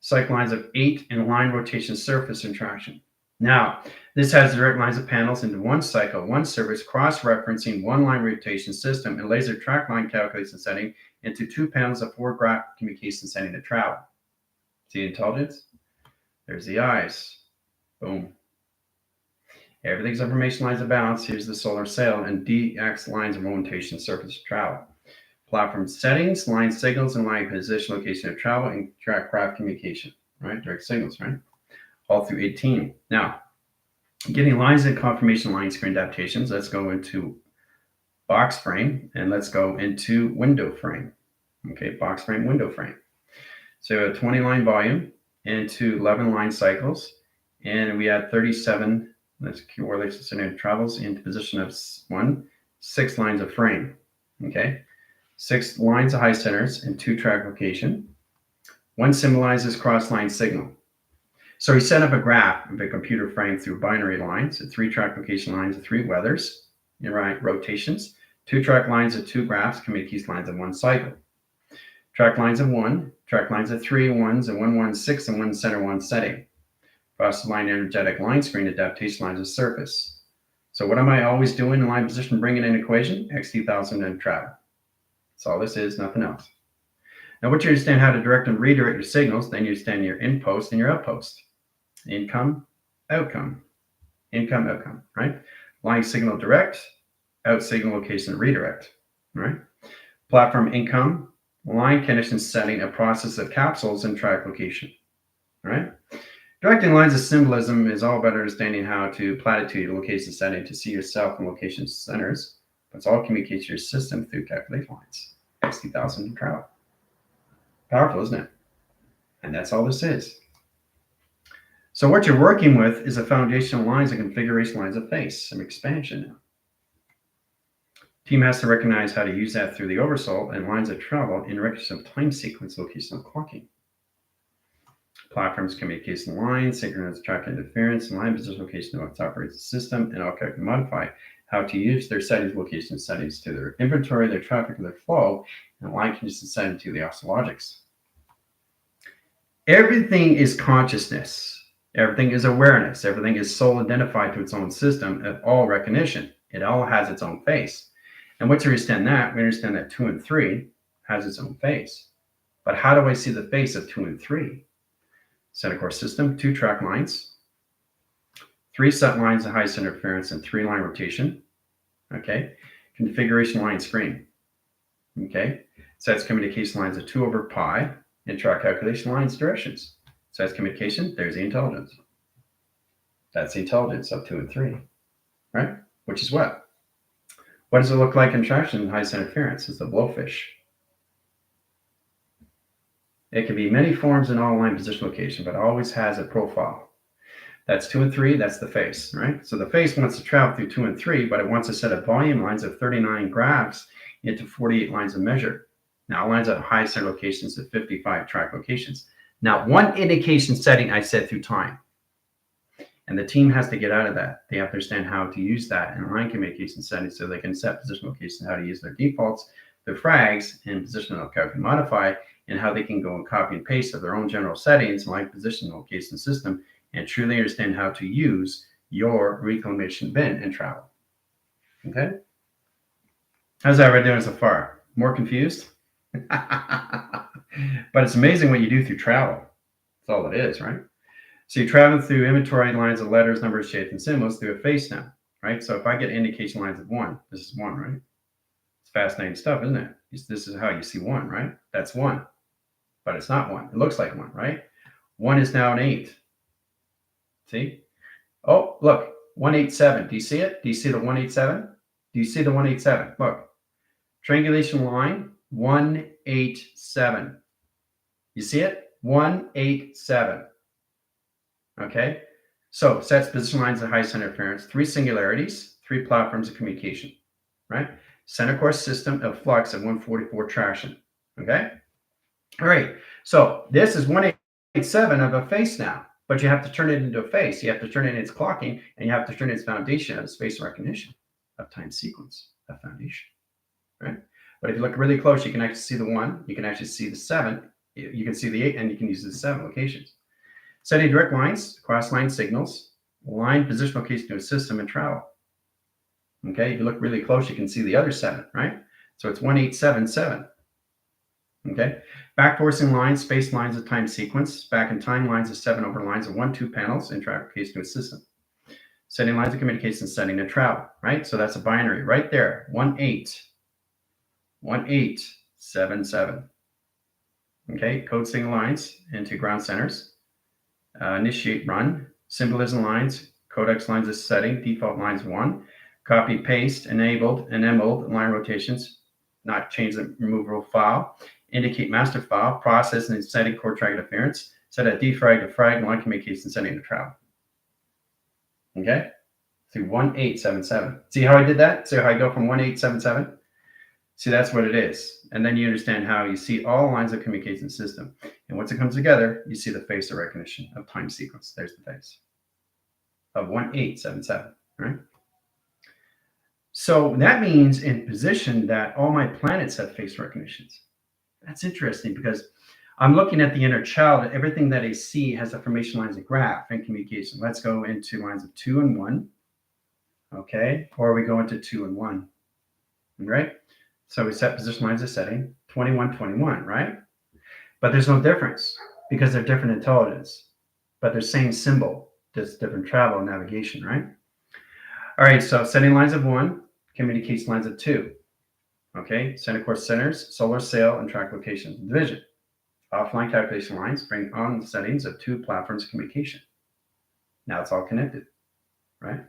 cycle lines of 8, and line rotation surface interaction. Now, this has direct lines of panels into 1 cycle, 1 service, cross-referencing 1 line rotation system, and laser track line calculation setting into 2 panels of 4 graph communication setting to travel. See intelligence? There's the eyes. Boom. Everything's information lines of balance. Here's the solar sail and DX lines of rotation surface of travel. Platform settings, line signals, and line position, location of travel, and track craft communication, right? Direct signals, right? All through 18. Now, getting lines and confirmation line screen adaptations, let's go into box frame and let's go into window frame. Okay, box frame, window frame. So a 20 line volume into 11 line cycles, and we add 37, that's correlation center travels into position of 6 lines of frame. Okay, 6 lines of high centers and 2 track location. 1 symbolizes cross line signal. So we set up a graph of a computer frame through binary lines, 3 track location lines of 3 weathers, right, rotations, 2 track lines of 2 graphs, communication lines of 1 cycle. Track lines of 1, track lines of 3 ones, and 1, 1, 6, and 1 center 1 setting. Cross line energetic line screen adaptation lines of surface. So what am I always doing in line position? Bringing in equation, x2000 and travel. That's all this is, nothing else. Now, once you understand how to direct and redirect your signals, then you understand your in post and your out post. Income, outcome, income, outcome, right? Line signal direct, out signal location redirect, right? Platform income, line condition setting, a process of capsules and track location, right? Directing lines of symbolism is all about understanding how to platitude location setting to see yourself in location centers. That's all communicates your system through calculate lines. X2000 and travel. Powerful, isn't it? And that's all this is. So what you're working with is a foundational lines and configuration lines of face, some expansion now. Team has to recognize how to use that through the oversoul and lines of travel in recognition of time sequence, location of clocking. Platforms, communication lines, synchronized track interference, and line position location of what operates the system, and all can modify how to use their settings, location settings to their inventory, their traffic, their flow, and line condition setting to the oscillogics. Everything is consciousness. Everything is awareness. Everything is soul identified to its own system of all recognition. It all has its own face. And once we understand that, we understand that 2 and 3 has its own face. But how do I see the face of 2 and 3? Center core system, 2 track lines, 3 set lines of high center interference, and 3 line rotation. Okay. Configuration line screen. Okay. Sets communication lines of 2 over pi, and track calculation lines directions. Sets communication, there's the intelligence. That's the intelligence of 2 and 3, right? Which is what? What does it look like in traction and highest interference? It's the blowfish. It can be many forms in all line position location, but always has a profile. That's 2 and 3, that's the face, right? So the face wants to travel through 2 and 3, but it wants a set of volume lines of 39 graphs into 48 lines of measure. Now, lines at high center locations of 55 track locations. Now, one indication setting I set through time. And the team has to get out of that. They have to understand how to use that in line communication settings so they can set position locations, how to use their defaults, their frags, and position location modify, and how they can go and copy and paste of their own general settings, like position location system, and truly understand how to use your reclamation bin and travel. Okay? How's that doing so far? More confused? But it's amazing what you do through travel. That's all it is, right? So you travel through inventory lines of letters, numbers, shapes, and symbols through a face now, right? So if I get indication lines of 1, this is 1, right? It's fascinating stuff, isn't it? This is how you see 1, right? That's 1, but it's not 1. It looks like 1, right? 1 is now an 8. See? Oh, look, 187. Do you see it? Do you see the 187? Do you see the 187? Look, triangulation line 187. You see it? 187. Okay, so sets position lines at high center interference, 3 singularities, 3 platforms of communication, right? Center core system of flux at 144 traction. Okay, all right. So this is 187 of a face now, but you have to turn it into a face. You have to turn it in its clocking, and you have to turn its foundation of space recognition of time sequence of foundation, right? But if you look really close, you can actually see the 1. You can actually see the 7. You can see the 8, and you can use the 7 locations. Setting direct lines, cross-line signals, line position location to a system and travel. Okay, if you look really close, you can see the other 7, right? So it's 1877. Okay, back forcing lines, space lines of time sequence, back in time lines of 7 over lines of 1, 2 panels and traffic case to a system. Setting lines of communication, setting and travel, right? So that's a binary right there, 1877. Okay, code signal lines into ground centers. Initiate run, symbolism lines, codex lines of setting, default lines 1, copy, paste, enabled, line rotations, not change the removable file, indicate master file, process and setting core track interference, set a defrag to frag, line communication setting to travel. Okay, through 1877. See how I did that? See how I go from 1877? See, that's what it is. And then you understand how you see all lines of communication system. And once it comes together, you see the face of recognition of time sequence. There's the face of 1877, right? So that means in position that all my planets have face recognitions. That's interesting because I'm looking at the inner child. Everything that I see has a formation lines of graph and communication. Let's go into lines of 2 and 1. Okay, or we go into 2 and 1, right? So we set position lines of setting, 21, 21, right? But there's no difference because they're different intelligence, but they're same symbol, just different travel and navigation, right? All right, so setting lines of 1, communication lines of 2. Okay, center core centers, solar sail, and track location division. Offline calculation lines bring on the settings of 2 platforms of communication. Now it's all connected, right?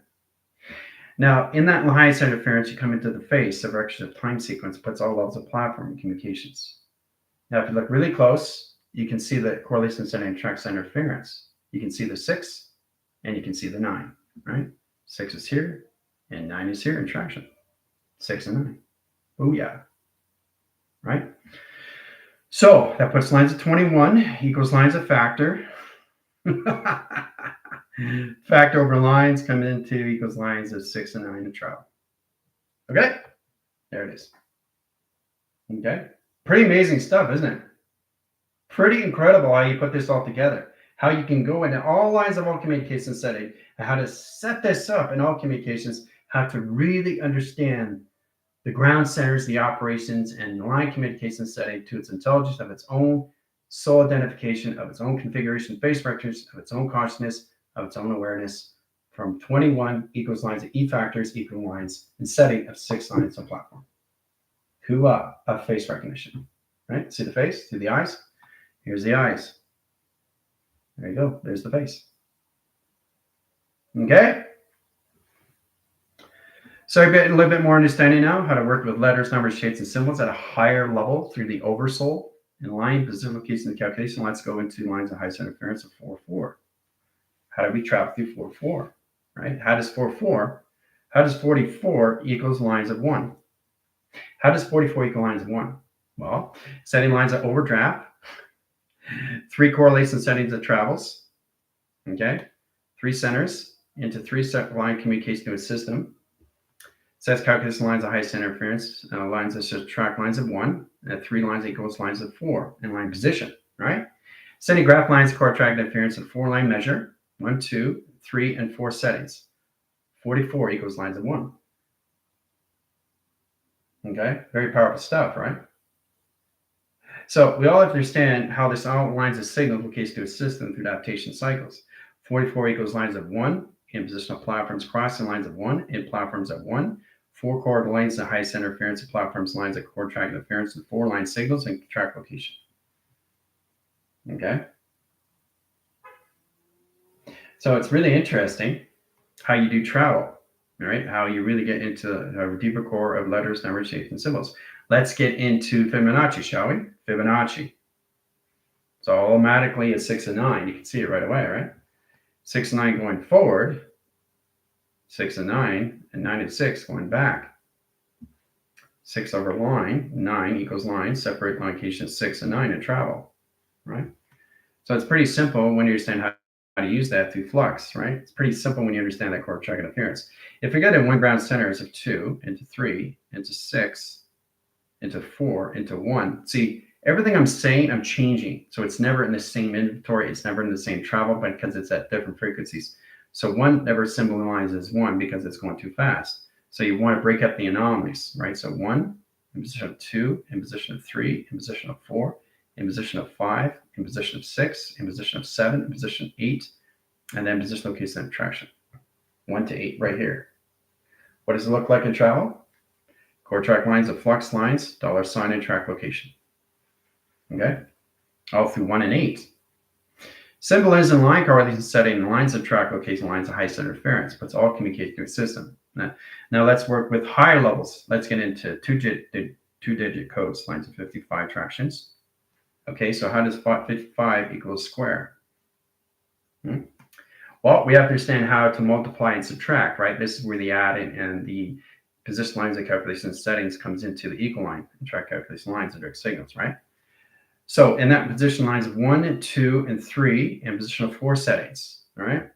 Now, in that highest interference, you come into the face of recognition of time sequence, puts all levels of platform communications. Now, if you look really close, you can see the correlation setting and track center interference. You can see the 6 and you can see the 9, right? 6 is here and 9 is here in traction. 6 and 9. Oh, yeah. Right? So that puts lines of 21 equals lines of factor. Factor over lines come into equals lines of 6 and 9 in travel. Okay, there it is. Okay, pretty amazing stuff, isn't it? Pretty incredible how you put this all together. How you can go into all lines of all communication setting and how to set this up in all communications, how to really understand the ground centers, the operations, and line communication setting to its intelligence of its own soul identification, of its own configuration, face recognition, of its own consciousness, of its own awareness, from 21 equals lines of E factors, equal lines, and setting of 6 lines of platform. Hooah, of face recognition, right? See the face, see the eyes? Here's the eyes. There you go, there's the face. Okay? So I get a little bit more understanding now how to work with letters, numbers, shapes, and symbols at a higher level through the oversoul and line position location and calculation. Let's go into lines of highest interference of 4, 4. How do we travel through 4, 4? Right? How does 44 equals lines of 1? How does 44 equal lines of 1? Well, setting lines of overdraft, 3 correlation settings of travels, okay? 3 centers into 3 separate line communication to a system. Sets calculation lines of highest interference, lines that should track lines of 1, and 3 lines equals lines of 4 in line position, right? Setting graph lines core track interference of 4 line measure, 1, 2, 3, and 4 settings. 44 equals lines of 1. Okay, very powerful stuff, right? So we all understand how this outlines a signal location to a system through adaptation cycles. 44 equals lines of 1 in position of platforms crossing lines of 1 in platforms at 1. 4 core lines of highest interference of platforms lines of core track interference and 4 line signals and track location. Okay. So it's really interesting how you do travel, right? How you really get into a deeper core of letters, numbers, shapes, and symbols. Let's get into Fibonacci, shall we? Fibonacci. So automatically it's 6 and 9. You can see it right away, right? 6 and 9 going forward, 6 and 9, and 9 and 6 going back. 6 over line, 9 equals line, separate location 6 and 9 and travel, right? So it's pretty simple when you understand how to use that through flux, right? It's pretty simple when you understand that core track interference. If we go to 1 ground centers of 2 into 3 into 6 into 4 into 1, see, everything I'm saying, I'm changing. So it's never in the same inventory. It's never in the same travel, but because it's at different frequencies. So 1 never symbolizes 1 because it's going too fast. So you want to break up the anomalies, right? So 1 in position of 2, in position of 3, in position of 4, in position of 5, in position of 6, in position of 7, in position of 8, and then position location of attraction. 1 to 8 right here. What does it look like in travel? Core track lines of flux lines, $sign and track location. Okay? All through 1 and 8. Symbolism, line correlation setting, lines of track location, lines of highest interference, but it's all communicated through a system. Now let's work with higher levels. Let's get into two-digit codes, lines of 55 tractions. Okay, so how does 55 equal square? Well, we have to understand how to multiply and subtract, right? This is where the add and the position lines of calculation settings comes into the equal line and track calculation lines and direct signals, right? So in that position lines of 1, 2, and 3 in position of 4 settings, all right?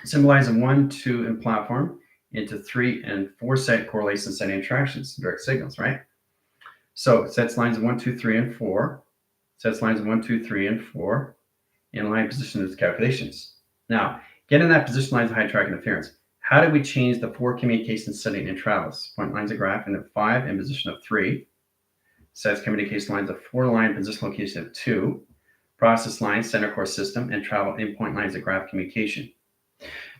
Symbolizing 1, 2 in platform into 3 and 4 set correlation setting interactions, direct signals, right? So it sets lines of 1, 2, 3, and 4. Sets lines of 1, 2, 3, and 4 in line position of calculations. Now, get in that position lines of high track interference. How do we change the 4 communication setting in travels? Point lines of graph in 5 in position of 3. Sets communication lines of 4 line position location of 2. Process lines, center core system, and travel endpoint lines of graph communication.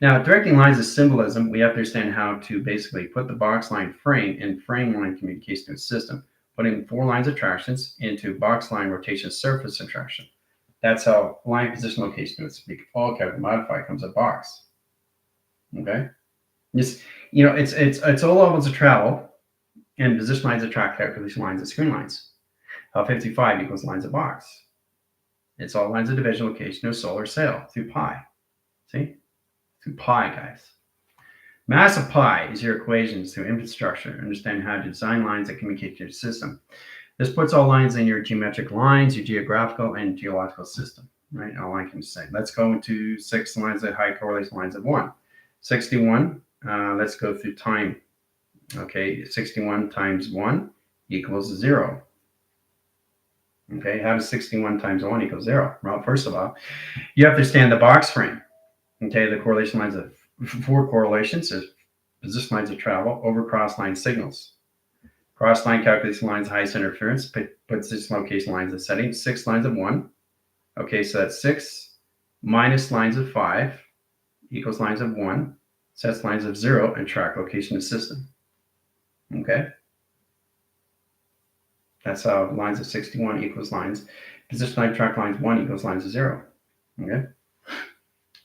Now, directing lines of symbolism, we have to understand how to basically put the box line frame and frame line communication to a system, putting 4 lines of tractions into box line rotation surface attraction. That's how line position location is. All character modify comes a box. Okay, just it's all levels of travel and position lines of track calculation lines of screen lines. 55 equals lines of box. It's all lines of division location of solar sail through pi. See? Through pi, guys. Mass of pi is your equations through infrastructure. Understand how to design lines that communicate to your system. This puts all lines in your geometric lines, your geographical and geological system, right? All I can say. Let's go into 6 lines of high correlation lines of 1. 61, let's go through time. Okay, 61 times 1 equals 0. Okay, how does 61 times 1 equal 0? Well, first of all, you have to understand the box frame. Okay, the correlation lines of 4 correlations is position lines of travel over cross line signals. Cross line calculation lines, highest interference, position location lines of setting, 6 lines of 1. Okay, so that's 6 minus lines of 5 equals lines of 1, sets lines of 0, and track location of system. Okay? That's how lines of 61 equals lines. Position line track lines 1 equals lines of 0. Okay?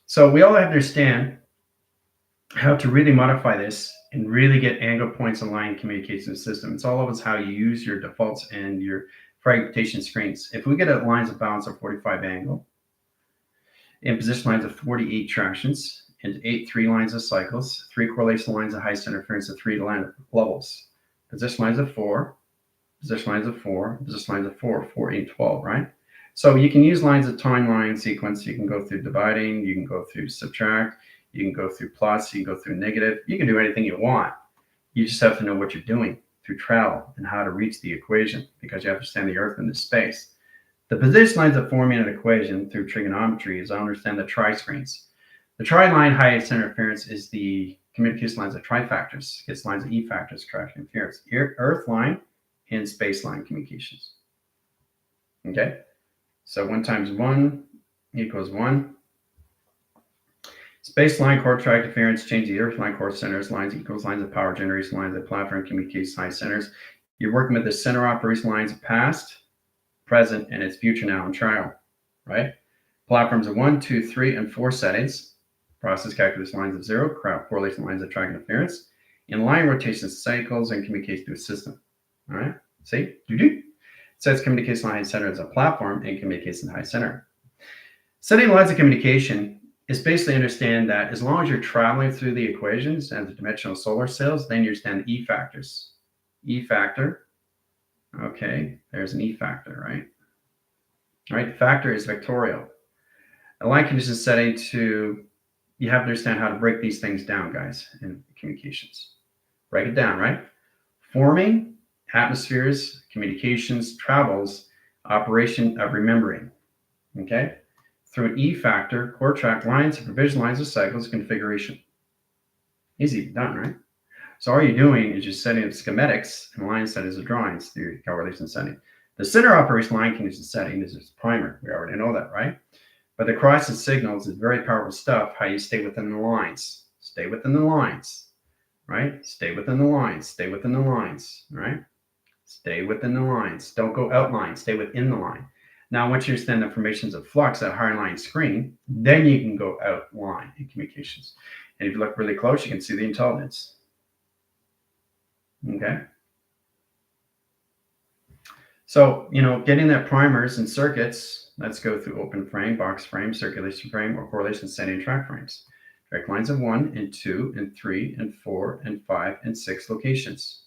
So we all have to understand how to really modify this and really get angle points in line communication system. It's all about how you use your defaults and your fragmentation screens. If we get a lines of balance of 45 angle and position lines of 48 tractions and 3 lines of cycles, 3 correlation lines of high center interference, and 3 line levels, position lines of 4, position lines of 4, position lines of 4, 4, 8, 12, right? So you can use lines of timeline sequence. You can go through dividing, you can go through subtract, you can go through plus, you can go through negative. You can do anything you want. You just have to know what you're doing through travel and how to reach the equation, because you have to understand the Earth and the space. The position lines that form an equation through trigonometry is I understand the tri-screens. The tri-line high center interference is the communication lines of trifactors. It's lines of E factors, traction interference. Earth line and space line communications. Okay? So 1 times 1 equals 1. Space line core track interference, change the Earth line core centers, lines equals lines of power generation, lines of platform communications high centers. You're working with the center operation lines of past, present, and its future now in trial, right? Platforms of 1, 2, 3, and 4 settings. Process calculus lines of 0, correlation lines of track interference, in line rotation cycles, and communication to a system. All right, see? It says communication line center as a platform and communication high center. Setting lines of communication is basically understand that as long as you're traveling through the equations and the dimensional solar cells, then you understand the E factors. E factor, okay, there's an E factor, right? All right, factor is vectorial. A line condition setting to, you have to understand how to break these things down, guys, in communications. Break it down, right? Forming, atmospheres, communications, travels, operation of remembering, okay? Through an E factor, core track lines, provision lines of cycles, configuration. Easy done, right? So all you're doing is just setting up schematics and line settings of drawings through your correlation setting. The center operation line condition setting is its primer. We already know that, right? But the cross and signals is very powerful stuff, how you stay within the lines. Stay within the lines, right? Stay within the lines. Stay within the lines, right? Stay within the lines. Don't go outline. Stay within the line. Now, once you understand the formations of flux at higher line screen, then you can go outline in communications. And if you look really close, you can see the intelligence. Okay. So, getting that primers and circuits, let's go through open frame, box frame, circulation frame, or correlation setting track frames. Direct lines of 1 and 2 and 3 and 4 and 5 and 6 locations.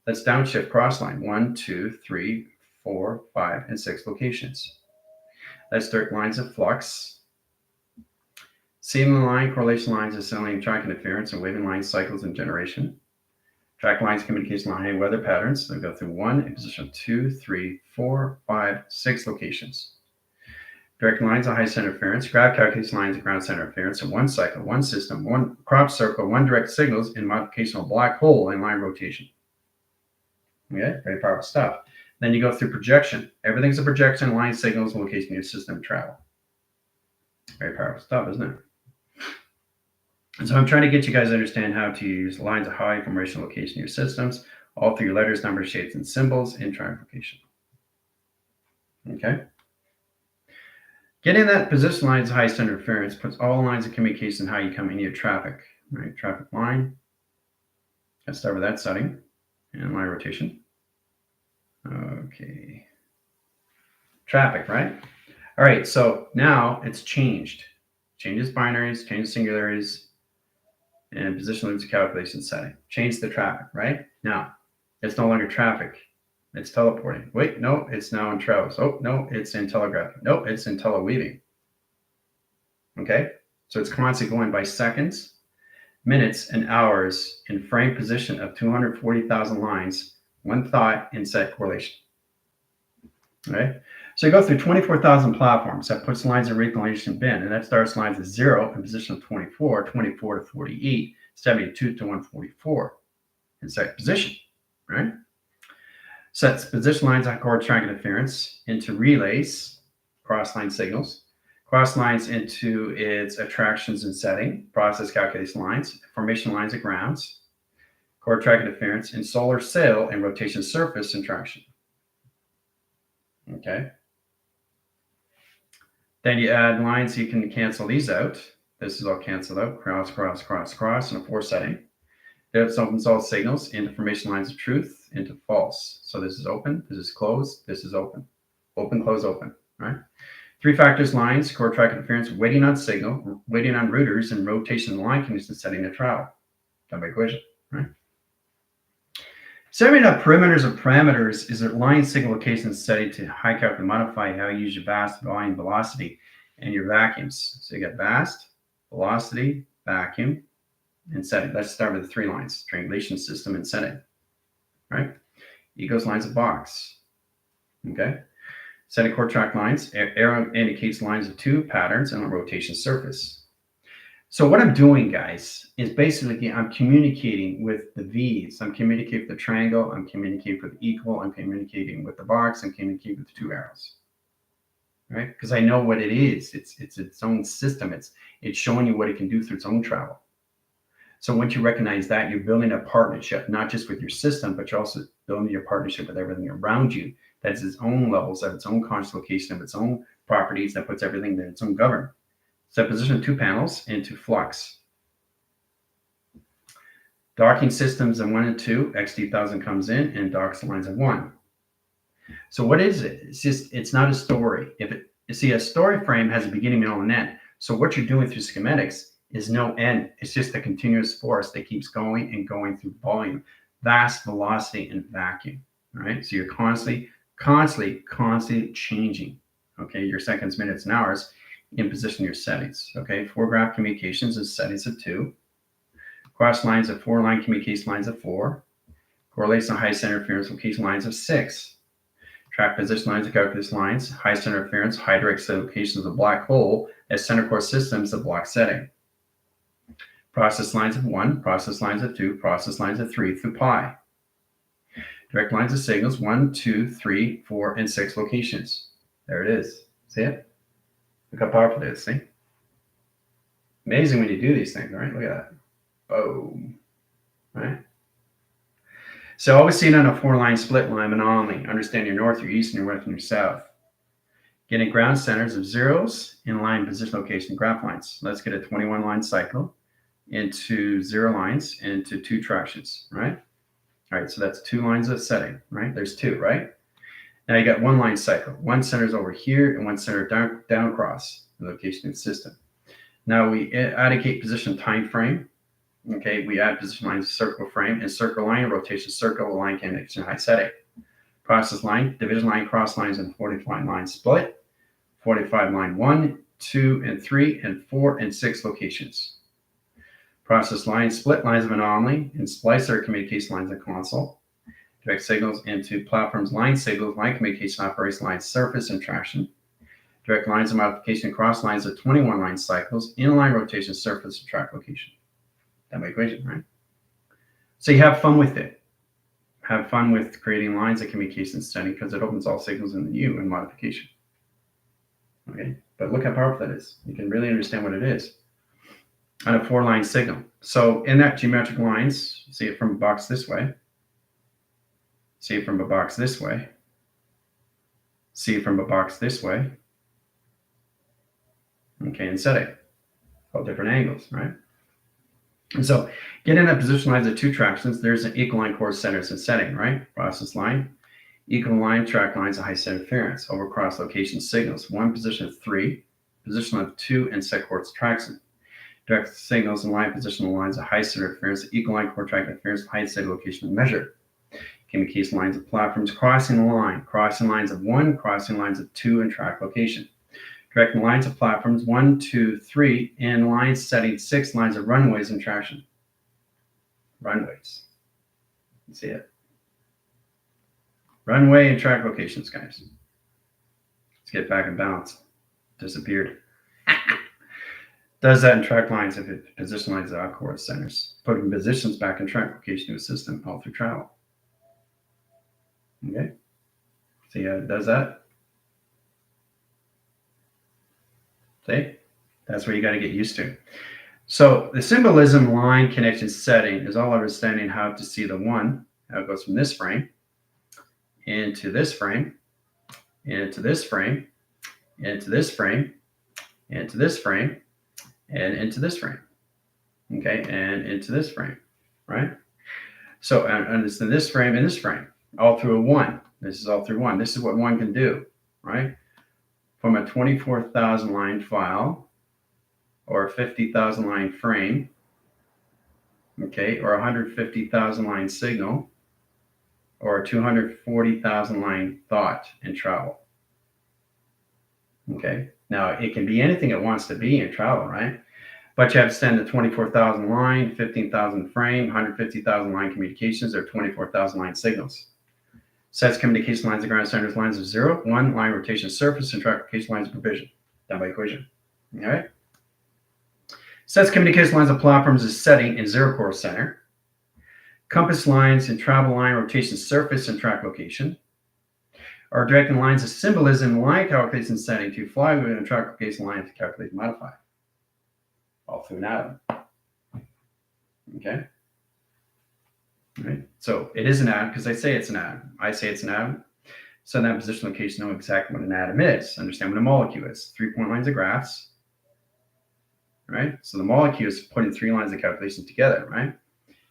Let's downshift cross line 1, 2, 3, 4, 5, and 6 locations. Let's direct lines of flux. Sealing line, correlation lines, assembling track interference, and waving line cycles and generation. Track lines, communication line, weather patterns. They go through 1 in position 2, 3, 4, 5, 6 locations. Direct lines of high center interference, graph calculation lines of ground center interference in 1 cycle, 1 system, 1 crop circle, 1 direct signals, and modification of black hole and line rotation. Okay, very powerful stuff. Then you go through projection. Everything's a projection, line signals, and location of your system travel. Very powerful stuff, isn't it? And so I'm trying to get you guys to understand how to use lines of high information location in your systems, all through letters, numbers, shapes, and symbols in track location. Okay. Getting that position lines high center interference puts all lines of communication how you come into your traffic, right? Traffic line. Let's start with that setting and line rotation. Okay. Traffic, right? All right, so now it's changed. Changes binaries, changes singularities, and position limits calculation setting. Change the traffic, right? Now, it's no longer traffic. It's teleporting. Wait, no, it's now in travels. Oh, no, it's in telegraphing. Nope, it's in teleweaving. Okay, so it's constantly going by seconds, minutes, and hours in frame position of 240,000 lines, one thought in set correlation. Okay, so you go through 24,000 platforms. That puts lines in recalculation bin, and that starts lines at 0 in position of 24, 24 to 48, 72 to 144 in set position, right? Sets position lines on core track interference into relays, cross-line signals, cross lines into its attractions and setting, process calculation lines, formation lines of grounds, core track interference, and solar sail and rotation surface and traction. Okay. Then you add lines, you can cancel these out. This is all canceled out. Cross, cross, cross, cross in a 4 setting. This opens all signals into formation lines of truth, into false. So this is open, this is closed, this is open. Open, close, open, right? 3 factors lines, core track interference, waiting on signal, waiting on routers, and rotation line conditions setting to travel. Done by equation, right? Setting up perimeters of parameters is a line signal location setting to high calculate modify how you use your vast, volume, velocity, and your vacuums. So you got vast, velocity, vacuum, and setting. Let's start with the 3 lines: triangulation system and setting. Right? Equals lines of box. Okay. Setting core track lines. Arrow indicates lines of 2 patterns on a rotation surface. So what I'm doing, guys, is basically I'm communicating with the V's. I'm communicating with the triangle. I'm communicating with the equal. I'm communicating with the box. I'm communicating with the 2 arrows. Right? Because I know what it is. It's its own system. It's showing you what it can do through its own travel. So once you recognize that, you're building a partnership, not just with your system, but you're also building your partnership with everything around you. That has its own levels, of its own constant location, of its own properties, that puts everything in its own governor. Set position 2 panels into flux. Docking systems in 1 and 2, XD1000 comes in and docks lines of 1. So what is it? It's not a story. You see, a story frame has a beginning, middle, and end. So what you're doing through schematics is no end. It's just a continuous force that keeps going and going through volume, vast, velocity, and vacuum. All right. So you're constantly changing. Okay. Your seconds, minutes, and hours in position your settings. Okay. Foregraph communications is settings of 2. Cross lines of 4, line communication lines of 4. Correlation high center interference location lines of 6. Track position lines of calculus lines, high center interference, high direct locations of black hole as center core systems of block setting. Process lines of 1, process lines of 2, process lines of 3 through pi. Direct lines of signals 1, 2, 3, 4, and 6 locations. There it is. See it? Look how powerful it is. See? Amazing when you do these things, right? Look at that. Boom. Right? So always seen on a 4-line split line anomaly. Understand your north, your east, and your west, and your south. Getting ground centers of zeros in line position location graph lines. Let's get a 21-line cycle into 0 lines into 2 tractions, right? All right, so that's 2 lines of setting, right? There's 2, right? Now you got 1-line cycle. 1 center's over here and 1 center down across the location of the system. Now we allocate position time frame. Okay, we add position lines circle frame and circle line rotation circle line connection high setting. Process line, division line, cross lines, and 45 line split. 45 line 1, 2, and 3, and 4, and 6 locations. Process lines, split lines of anomaly, and splicer communication lines of console. Direct signals into platforms, line signals, line communication operates line surface and traction. Direct lines of modification, cross lines of 21 line cycles, inline rotation, surface, and track location. That my equation, right? So you have fun with it. Have fun with creating lines of communication setting because it opens all signals in the U and modification. Okay, but look how powerful that is. You can really understand what it is on a 4-line signal. So in that geometric lines, see it from a box this way. See it from a box this way. See it from a box this way. Okay, and set it. All different angles, right? And so getting that position lines of 2 tractions, there's an equal line core centers and setting, right? Process line, equal line, track lines of high center interference, over cross location signals, 1 position of 3, position of 2, and set course traction. Direct signals and line positional lines of high center interference, equal line core track interference, high center location and measure. Communication lines of platforms, crossing the line, crossing lines of 1, crossing lines of 2, and track location. Directing lines of platforms 1, 2, 3, and lines setting 6 lines of runways and traction. Runways. You see it? Runway and track locations, guys. Let's get back in balance. Disappeared. Does that in track lines if it position lines of outcore centers. Putting positions back in track location to a system all through travel. Okay? See how it does that? See? That's where you got to get used to. So the symbolism line connection setting is all understanding how to see the 1, how it goes from this frame into this frame, into this frame, into this frame, into this frame, and into this frame. Okay, and into this frame, right? So understand this frame and this frame, all through a 1. This is all through 1. This is what 1 can do, right? From a 24,000 line file or a 50,000 line frame, okay, or a 150,000 line signal, or a 240,000 line thought and travel. Okay, now it can be anything it wants to be in travel, right? But you have to send the 24,000 line, 15,000 frame, 150,000 line communications, or 24,000 line signals. Sets communication lines of ground centers, lines of 0, 1, line rotation surface, and track location lines of provision, done by equation. All right. Sets communication lines of platforms is setting in 0 core center. Compass lines and travel line rotation surface and track location. Are directing lines of symbolism, line calculation setting to flywheel and track location line to calculate and modify. All through an atom. Okay. All right. So it is an atom because I say it's an atom. I say it's an atom. So in that position location, know exactly what an atom is. Understand what a molecule is. 3-point lines of graphs. Right. So the molecule is putting 3 lines of calculations together. Right.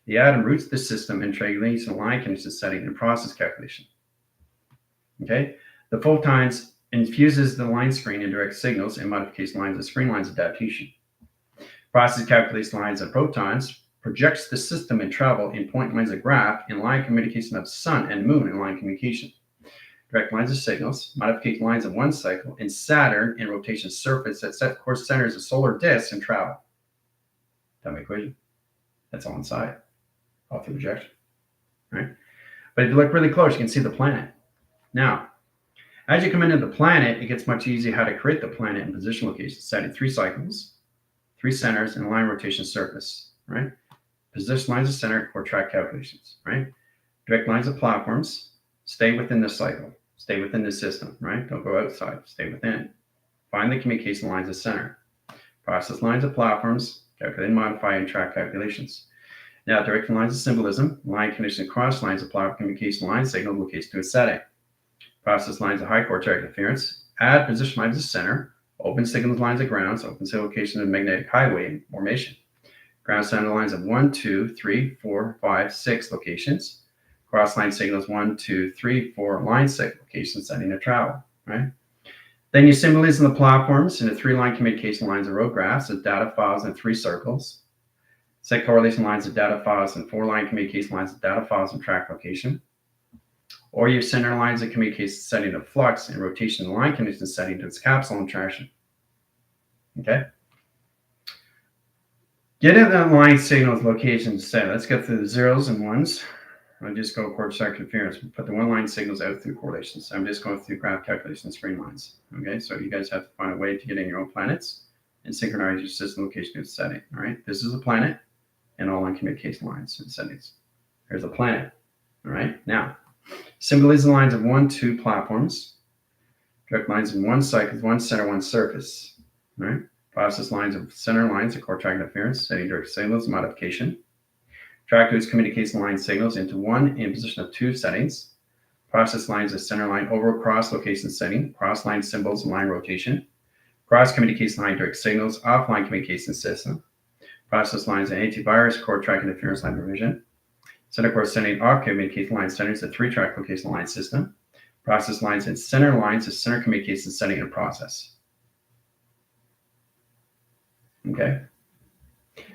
The atom roots the system and triangulates in line condition setting and process calculation. Okay. The photons infuses the line screen and direct signals and modification lines and screen lines adaptation. Process calculates lines of protons, projects the system and travel in point lines of graph in line communication of sun and moon in line communication. Direct lines of signals, modificate lines of 1 cycle in Saturn in rotation surface that set course centers of solar disks and travel. Done by equation. That's all inside. All through projection. Right? But if you look really close, you can see the planet. Now, as you come into the planet, it gets much easier how to create the planet in position location, setting 3 cycles, 3 centers, and line rotation surface, right? Position lines of center or track calculations, right? Direct lines of platforms, stay within the cycle, stay within the system, right? Don't go outside, stay within. Find the communication lines of center. Process lines of platforms, calculate and modify and track calculations. Now, direct lines of symbolism, line condition cross lines of platform communication line signal location to a setting. Process lines of high core track interference, add position lines of center, open signals lines of grounds, open signal location of magnetic highway formation. Ground center lines of 1, 2, 3, 4, 5, 6 locations. Cross line signals 1, 2, 3, 4 line signal locations setting a travel, right? Then you symbolism the platforms into 3 line communication lines of road graphs of data files and 3 circles. Set correlation lines of data files and 4 line communication lines of data files and track location. Or you center lines of communication setting of flux and rotation line condition setting to its capsule and traction. Okay. Get in that line signals location set. Let's get through the 0s and 1s. I'll just go core track interference. Put the 1 line signals out through correlations. I'm just going through graph calculation screen lines. Okay, so you guys have to find a way to get in your own planets and synchronize your system location to its setting. All right, this is a planet and all line communication lines and settings. There's a planet. All right, now symbolism lines of 1, 2 platforms. Direct lines in 1 cycle, 1 center, 1 surface. All right. Process lines of center lines of core track interference, setting direct signals, modification. Track whose communication line signals into 1 in position of 2 settings. Process lines of center line over cross location setting, cross line symbols and line rotation. Cross communication line direct signals, offline communication system. Process lines of antivirus, core track interference line provision. Center core setting off communication line centers, a 3 track location line system. Process lines and center lines of center communication setting and process. Okay.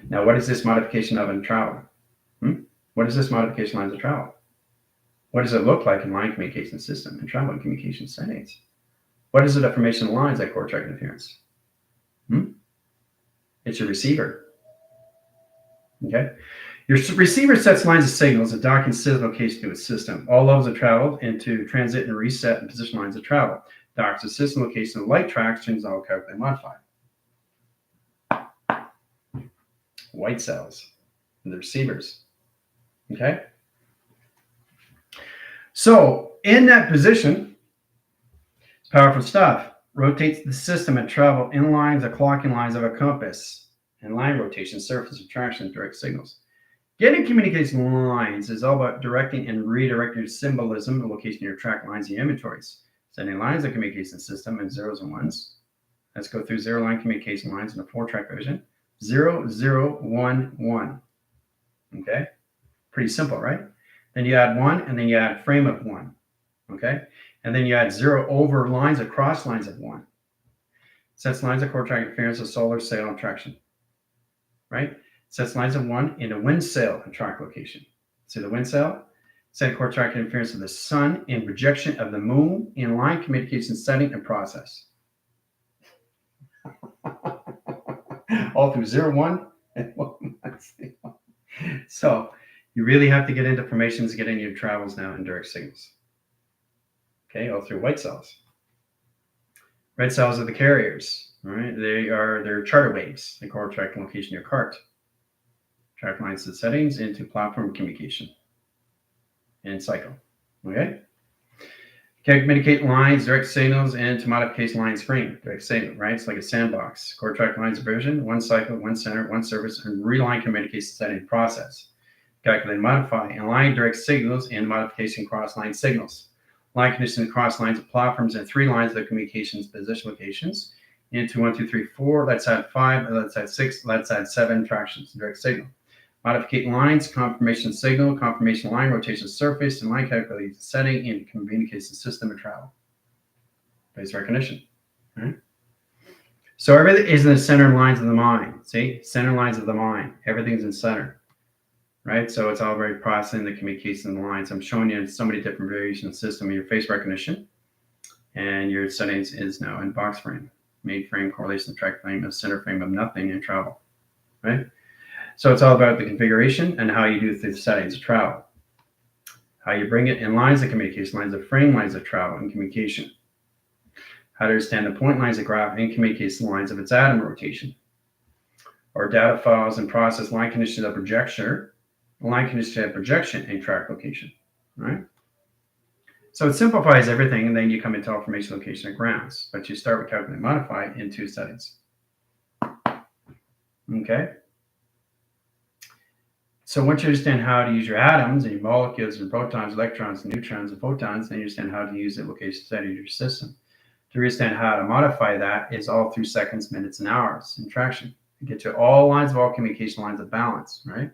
Now, what is this modification of in travel? What is this modification lines of travel? What does it look like in line communication system and travel and communication settings? What is the deformation of lines at core track interference? It's your receiver. Okay. Your receiver sets lines of signals that dock and sit location to its system. All levels of travel into transit and reset and position lines of travel. Docks to system location of light tracks, changes all calculate and modify. White cells and the receivers. Okay. So in that position, it's powerful stuff. Rotates the system and travel in lines of clocking lines of a compass and line rotation, surface attraction, direct signals. Getting communication lines is all about directing and redirecting your symbolism, the location of your track lines and your inventories. Sending lines of communication system in 0s and 1s. Let's go through 0 line communication lines in a 4 track version. 0, 0, 1, 1. Okay? Pretty simple, right? Then you add 1, and then you add frame of 1. Okay? And then you add 0 over lines across lines of 1. Sets lines of core track interference of solar sail and traction. Right? Sets lines of 1 in a wind sail and track location. See the wind sail? Set core track interference of the sun in projection of the moon in line communication setting and process. All through 0, 1, and 1. So you really have to get into formations, get into your travels now in direct signals. Okay, all through white cells. Red cells are the carriers. All right, they're charter waves. They core track location your cart. Track lines and settings into platform communication and cycle. Okay. Communicate lines, direct signals, and to modification line screen. Direct signal, right? It's like a sandbox. Core track lines of version, one cycle, one center, one service, and reline communication setting process. Calculate, modify, and line direct signals and modification cross-line signals. Line condition cross lines of platforms and 3 lines of communications position locations into 1, 2, 3, 4. Let's add 5. Let's add 6. Let's add 7 tractions. Direct signal. Modificate lines, confirmation signal, confirmation line, rotation surface, and line calculate setting in communication system and travel. Face recognition. All right. So everything is in the center lines of the mind. See, center lines of the mind. Everything's in center. Right? So it's all very processing the communication lines. I'm showing you so many different variations of the system. Your face recognition and your settings is now in box frame, main frame, correlation, track frame, a center frame of nothing in travel. Right? So it's all about the configuration and how you do through the settings of travel. How you bring it in lines of communication, lines of frame, lines of travel and communication. How to understand the point lines of graph and communication lines of its atom rotation. Or data files and process line conditions of projection, line condition of projection and track location. Right? So it simplifies everything, and then you come into information location and grounds. But you start with calculate and modify in 2 settings. Okay? So once you understand how to use your atoms and your molecules and protons, electrons, and neutrons, and photons, then you understand how to use the location setting of your system. To understand how to modify that is all through seconds, minutes, and hours in traction. You get to all lines of all communication lines of balance, right?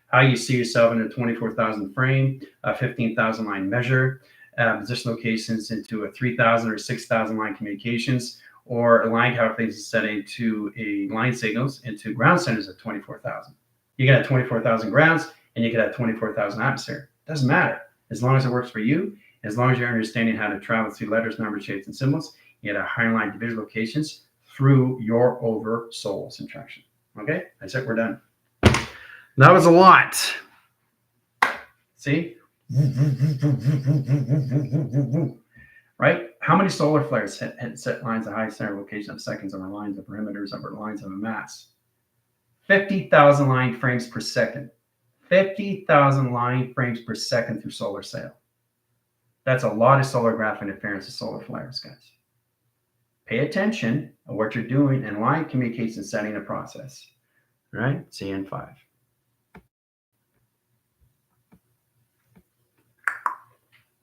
How you see yourself in a 24,000 frame, a 15,000 line measure, position locations into a 3,000 or 6,000 line communications, or a line calculation setting to a line signals into ground centers of 24,000. You can have 24,000 grounds and you can have 24,000 atmosphere. Doesn't matter. As long as it works for you, as long as you're understanding how to travel through letters, numbers, shapes, and symbols, you get a high line division locations through your over souls in traction. Okay? That's it. We're done. That was a lot. See? Right? How many solar flares hit set lines of high center location of seconds over lines of perimeters over lines of a mass? 50,000 line frames per second. 50,000 line frames per second through solar sail. That's a lot of solar graph interference of solar flares, guys. Pay attention to what you're doing and line communication setting a process. All right? See you in 5.